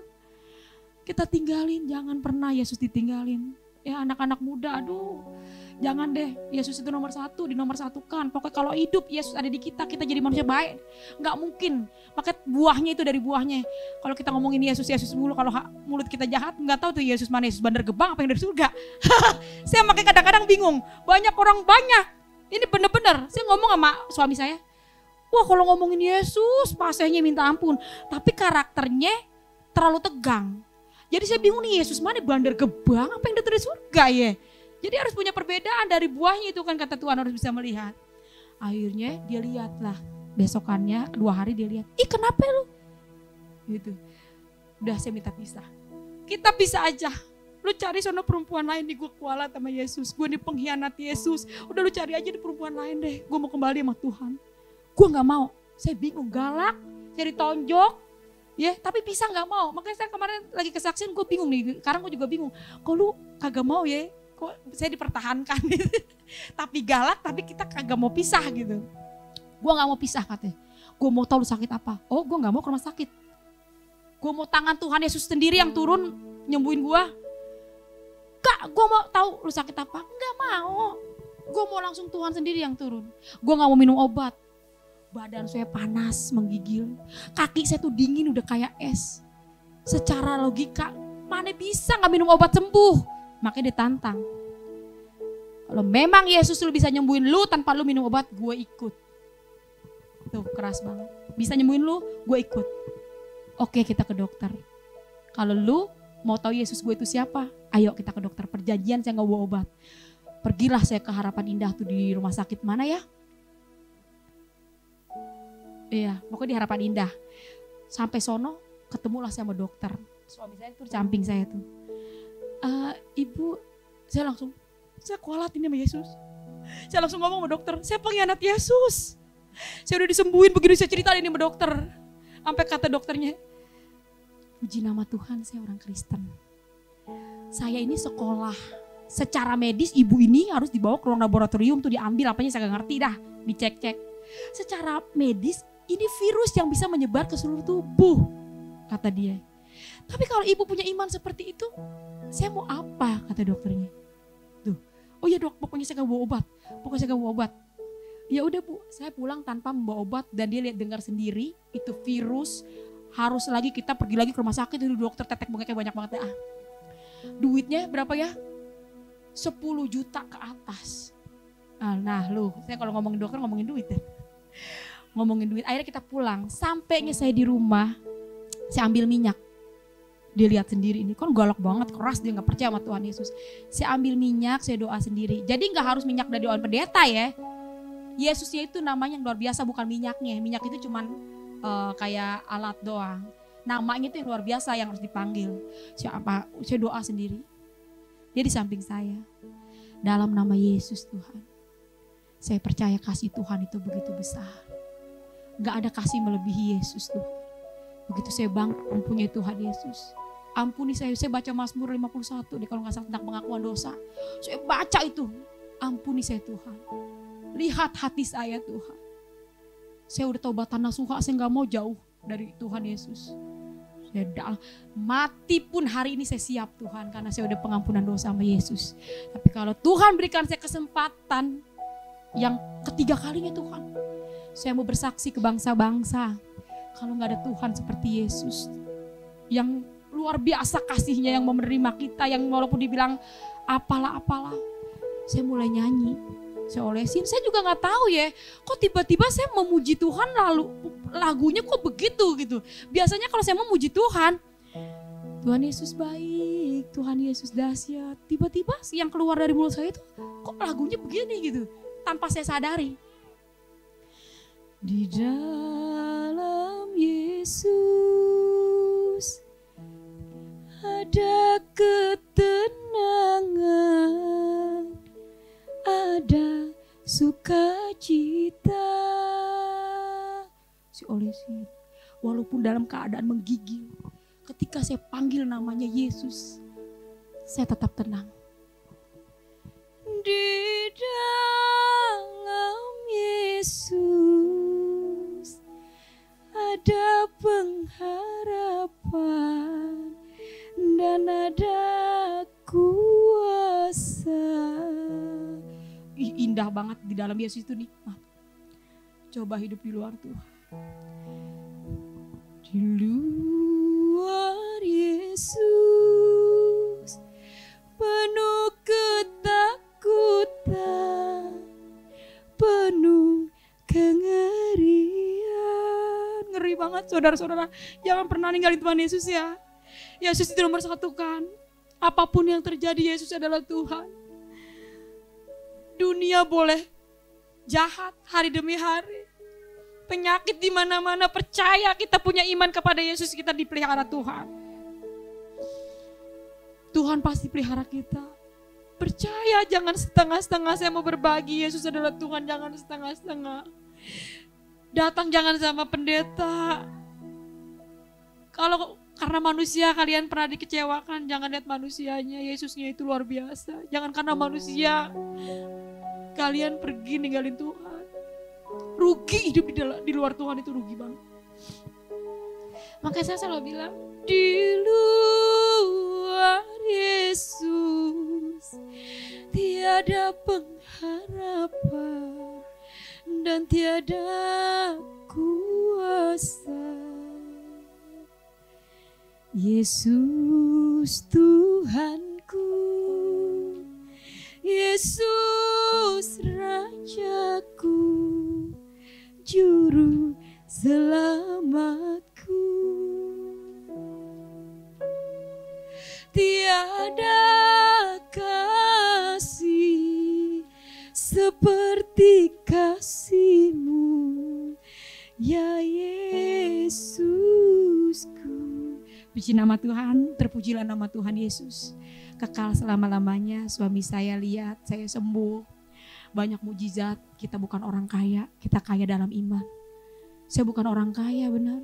Kita tinggalin, jangan pernah Yesus ditinggalin. Ya anak-anak muda, aduh jangan deh, Yesus itu nomor 1, dinomor satukan. Pokoknya kalau hidup Yesus ada di kita, kita jadi manusia baik. Gak mungkin, makanya buahnya itu dari buahnya. Kalau kita ngomongin Yesus mulu, kalau mulut kita jahat, gak tahu tuh Yesus mana, Yesus bandar gebang apa yang dari surga. Saya makanya kadang-kadang bingung, banyak orang ini bener-bener, saya ngomong sama suami saya, wah kalau ngomongin Yesus, pasenya minta ampun, tapi karakternya terlalu tegang. Jadi saya bingung nih, Yesus mana bandar gebang apa yang dari surga ya. Jadi harus punya perbedaan dari buahnya itu kan, kata Tuhan harus bisa melihat. Akhirnya dia lihatlah, besokannya 2 hari dia lihat, ih kenapa lu? Gitu. Udah saya minta pisah. Kita pisah aja. Lu cari sono perempuan lain nih, gue kualat sama Yesus. Gue nih pengkhianat Yesus. Udah lu cari aja di perempuan lain deh. Gue mau kembali sama Tuhan. Gue gak mau. Saya bingung, galak, saya ditonjok. Ya, tapi pisah gak mau. Makanya saya kemarin lagi kesaksian gue bingung nih. Sekarang gue juga bingung. Kok lu kagak mau ya? Kok saya dipertahankan gitu. Tapi galak, tapi kita kagak mau pisah gitu. Gue gak mau pisah katanya. Gue mau tahu lu sakit apa. Oh gue gak mau ke rumah sakit. Gue mau tangan Tuhan Yesus sendiri yang turun nyembuhin gue. Kak gue mau tahu lu sakit apa. Gak mau. Gue mau langsung Tuhan sendiri yang turun. Gue gak mau minum obat. Badan saya panas, menggigil. Kaki saya tuh dingin udah kayak es. Secara logika, mana bisa gak minum obat sembuh? Makanya ditantang. Kalau memang Yesus lu bisa nyembuhin lu tanpa lu minum obat, gue ikut. Tuh keras banget. Bisa nyembuhin lu, gue ikut. Oke kita ke dokter. Kalau lu mau tahu Yesus gue itu siapa? Ayo kita ke dokter. Perjanjian saya gak bawa obat. Pergilah saya ke Harapan Indah tuh di rumah sakit mana ya? Iya, pokoknya di Harapan Indah. Sampai sono, ketemulah sama dokter. Suami saya tuh di samping saya tuh. Ibu, saya kualat ini sama Yesus. Saya langsung ngomong sama dokter, saya pengkhianat Yesus. Saya udah disembuhin begini, saya ceritain ini sama dokter. Sampai kata dokternya, puji nama Tuhan saya orang Kristen. Saya ini sekolah. Secara medis ibu ini harus dibawa ke ruang laboratorium tuh diambil apanya saya gak ngerti dah. Dicek-cek. Secara medis ini virus yang bisa menyebar ke seluruh tubuh, kata dia. Tapi kalau ibu punya iman seperti itu, saya mau apa, kata dokternya. Tuh, oh ya dok, pokoknya saya gak bawa obat. Pokoknya saya gak bawa obat. Ya udah bu, saya pulang tanpa membawa obat dan dia dengar sendiri itu virus. Harus lagi kita pergi lagi ke rumah sakit, itu dokter tetek bengeknya banyak banget ya. Duitnya berapa ya? 10 juta ke atas. Nah lu, saya kalau ngomongin dokter ngomongin duit ya. Ngomongin duit, akhirnya kita pulang. Sampainya saya di rumah, saya ambil minyak. Dia lihat sendiri ini, kan galak banget, keras, dia gak percaya sama Tuhan Yesus. Saya ambil minyak, saya doa sendiri. Jadi gak harus minyak dari doa pendeta ya. Yesusnya itu namanya yang luar biasa, bukan minyaknya. Minyak itu cuman kayak alat doang. Namanya itu yang luar biasa yang harus dipanggil. Saya doa sendiri. Dia di samping saya. Dalam nama Yesus Tuhan. Saya percaya kasih Tuhan itu begitu besar. Gak ada kasih melebihi Yesus tuh. Begitu saya bangun mempunyai Tuhan Yesus. Ampuni saya baca Mazmur 51 deh kalau gak salah tentang pengakuan dosa. Saya baca itu. Ampuni saya Tuhan. Lihat hati saya Tuhan. Saya udah taubatan nasuha, saya gak mau jauh dari Tuhan Yesus. Saya mati pun hari ini saya siap Tuhan. Karena saya udah pengampunan dosa sama Yesus. Tapi kalau Tuhan berikan saya kesempatan yang ketiga kalinya Tuhan. Saya mau bersaksi ke bangsa-bangsa. Kalau gak ada Tuhan seperti Yesus. Yang luar biasa kasihnya yang mau menerima kita. Yang walaupun dibilang apalah-apalah. Saya mulai nyanyi. Saya olesin, saya juga nggak tahu ya, kok tiba-tiba saya memuji Tuhan lalu lagunya kok begitu gitu. Biasanya kalau saya memuji Tuhan, Tuhan Yesus baik, Tuhan Yesus dahsyat. Tiba-tiba yang keluar dari mulut saya itu kok lagunya begini gitu, tanpa saya sadari. Di dalam Yesus ada ketenangan, ada sukacita. Si olesin, walaupun dalam keadaan menggigil, ketika saya panggil namanya Yesus, saya tetap tenang. Di dalam Yesus ada pengharapan dan ada kuasa. Indah banget di dalam Yesus itu nikmat. Coba hidup di luar Tuhan. Di luar Yesus penuh ketakutan, penuh kengerian. Ngeri banget saudara-saudara. Jangan pernah ninggalin Tuhan Yesus ya. Yesus itu nomor satu kan. Apapun yang terjadi, Yesus adalah Tuhan. Dunia boleh jahat hari demi hari, penyakit di mana-mana, percaya kita punya iman kepada Yesus, kita dipelihara Tuhan. Tuhan pasti pelihara kita. Percaya, jangan setengah-setengah. Saya mau berbagi, Yesus adalah Tuhan, jangan setengah-setengah. Datang jangan sama pendeta. Kalau karena manusia kalian pernah dikecewakan, jangan lihat manusianya, Yesusnya itu luar biasa. Jangan karena manusia kalian pergi ninggalin Tuhan. Rugi hidup di luar Tuhan, itu rugi banget. Makanya saya selalu bilang, di luar Yesus tiada pengharapan dan tiada kuasa. Yesus Tuhanku, Yesus Rajaku, Juru Selamatku. Tiada kasih seperti kasih-Mu, ya Yesusku. Puji nama Tuhan, terpujilah nama Tuhan Yesus. Kekal selama-lamanya. Suami saya lihat, saya sembuh. Banyak mujizat. Kita bukan orang kaya, kita kaya dalam iman. Saya bukan orang kaya, benar.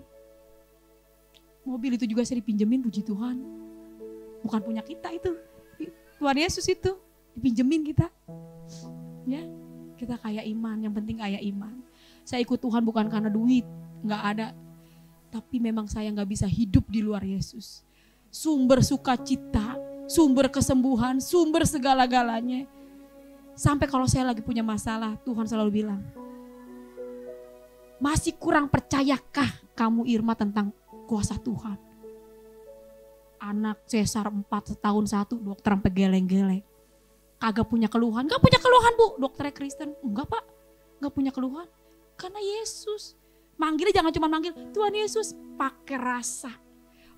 Mobil itu juga saya dipinjemin, puji Tuhan. Bukan punya kita itu. Tuhan Yesus itu dipinjemin kita. Ya, kita kaya iman, yang penting kaya iman. Saya ikut Tuhan bukan karena duit, nggak ada. Tapi memang saya nggak bisa hidup di luar Yesus. Sumber sukacita, sumber kesembuhan, sumber segala-galanya. Sampai kalau saya lagi punya masalah, Tuhan selalu bilang, masih kurang percayakah kamu Irma tentang kuasa Tuhan? Anak sesar 4 setahun 1, dokter sampai geleng-geleng. Kagak punya keluhan, gak punya keluhan Bu, dokternya Kristen. Enggak Pak, gak punya keluhan. Karena Yesus. Manggilnya jangan cuma manggil Tuhan Yesus, pakai rasa.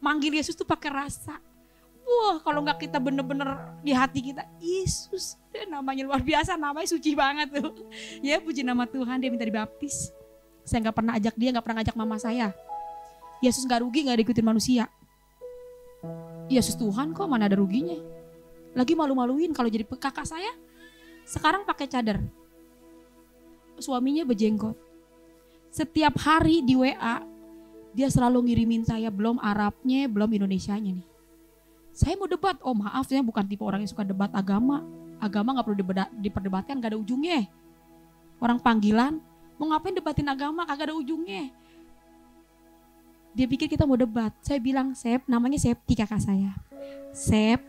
Manggil Yesus tuh pakai rasa. Wah, kalau nggak kita bener-bener di hati kita, Yesus, dia namanya luar biasa, namanya suci banget tuh. Ya puji nama Tuhan, dia minta dibaptis. Saya nggak pernah ajak dia, nggak pernah ngajak mama saya. Yesus nggak rugi, nggak diikutin manusia. Yesus Tuhan kok, mana ada ruginya. Lagi malu-maluin kalau jadi kakak saya. Sekarang pakai cadar. Suaminya berjenggot. Setiap hari di WA, dia selalu ngirimin saya belum Arabnya, belum Indonesianya nih. Saya mau debat, oh maaf saya bukan tipe orang yang suka debat agama. Agama gak perlu diperdebatkan, gak ada ujungnya. Orang panggilan, mau ngapain debatin agama, kagak ada ujungnya. Dia pikir kita mau debat. Saya bilang, Sep, namanya Septi kakak saya. Sep,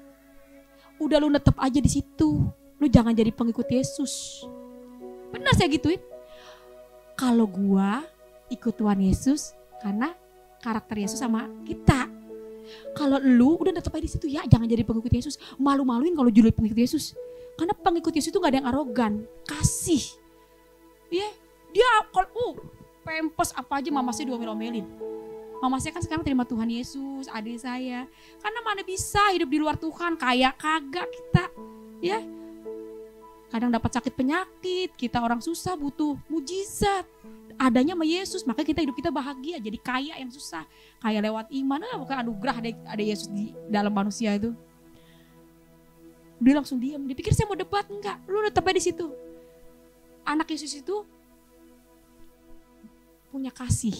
udah lu netep aja di situ. Lu jangan jadi pengikut Yesus. Benar saya gituin. Kalau gua ikut Tuhan Yesus karena karakter Yesus sama kita. Kalau lu udah tetap aja di situ ya, jangan jadi pengikut Yesus. Malu-maluin kalau jadi pengikut Yesus. Karena pengikut Yesus itu gak ada yang arogan, kasih. Ya, dia kalau pempes apa aja mama saya diomel-omelin. Mama saya kan sekarang terima Tuhan Yesus, adik saya. Karena mana bisa hidup di luar Tuhan, kayak kagak kita. Ya, kadang dapat sakit penyakit, kita orang susah butuh mujizat. Adanya sama Yesus, makanya kita hidup kita bahagia, jadi kaya yang susah. Kaya lewat iman, bukan anugerah ada Yesus di dalam manusia itu. Dia langsung diam, dia pikir saya mau debat, enggak. Lu tetap aja di situ. Anak Yesus itu punya kasih.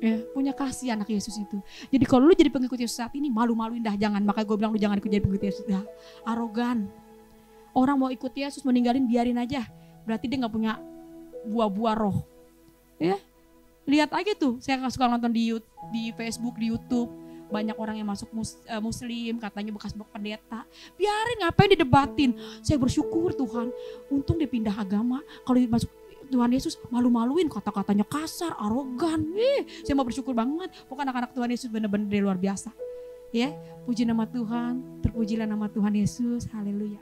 Ya, punya kasih anak Yesus itu. Jadi kalau lu jadi pengikut Yesus saat ini, malu-maluin dah, jangan. Makanya gue bilang lu jangan ikut jadi pengikut Yesus dah. Arogan. Orang mau ikut Yesus, mau ninggalin, biarin aja. Berarti dia gak punya buah-buah roh. Ya, lihat aja tuh, saya suka nonton di Facebook, di YouTube. Banyak orang yang masuk muslim, katanya bekas pendeta. Biarin, ngapain didebatin. Saya bersyukur Tuhan, untung dia pindah agama. Kalau masuk Tuhan Yesus, malu-maluin, kata-katanya kasar, arogan. Saya mau bersyukur banget. Pokoknya anak-anak Tuhan Yesus benar-benar luar biasa. Ya, puji nama Tuhan, terpujilah nama Tuhan Yesus. Haleluya.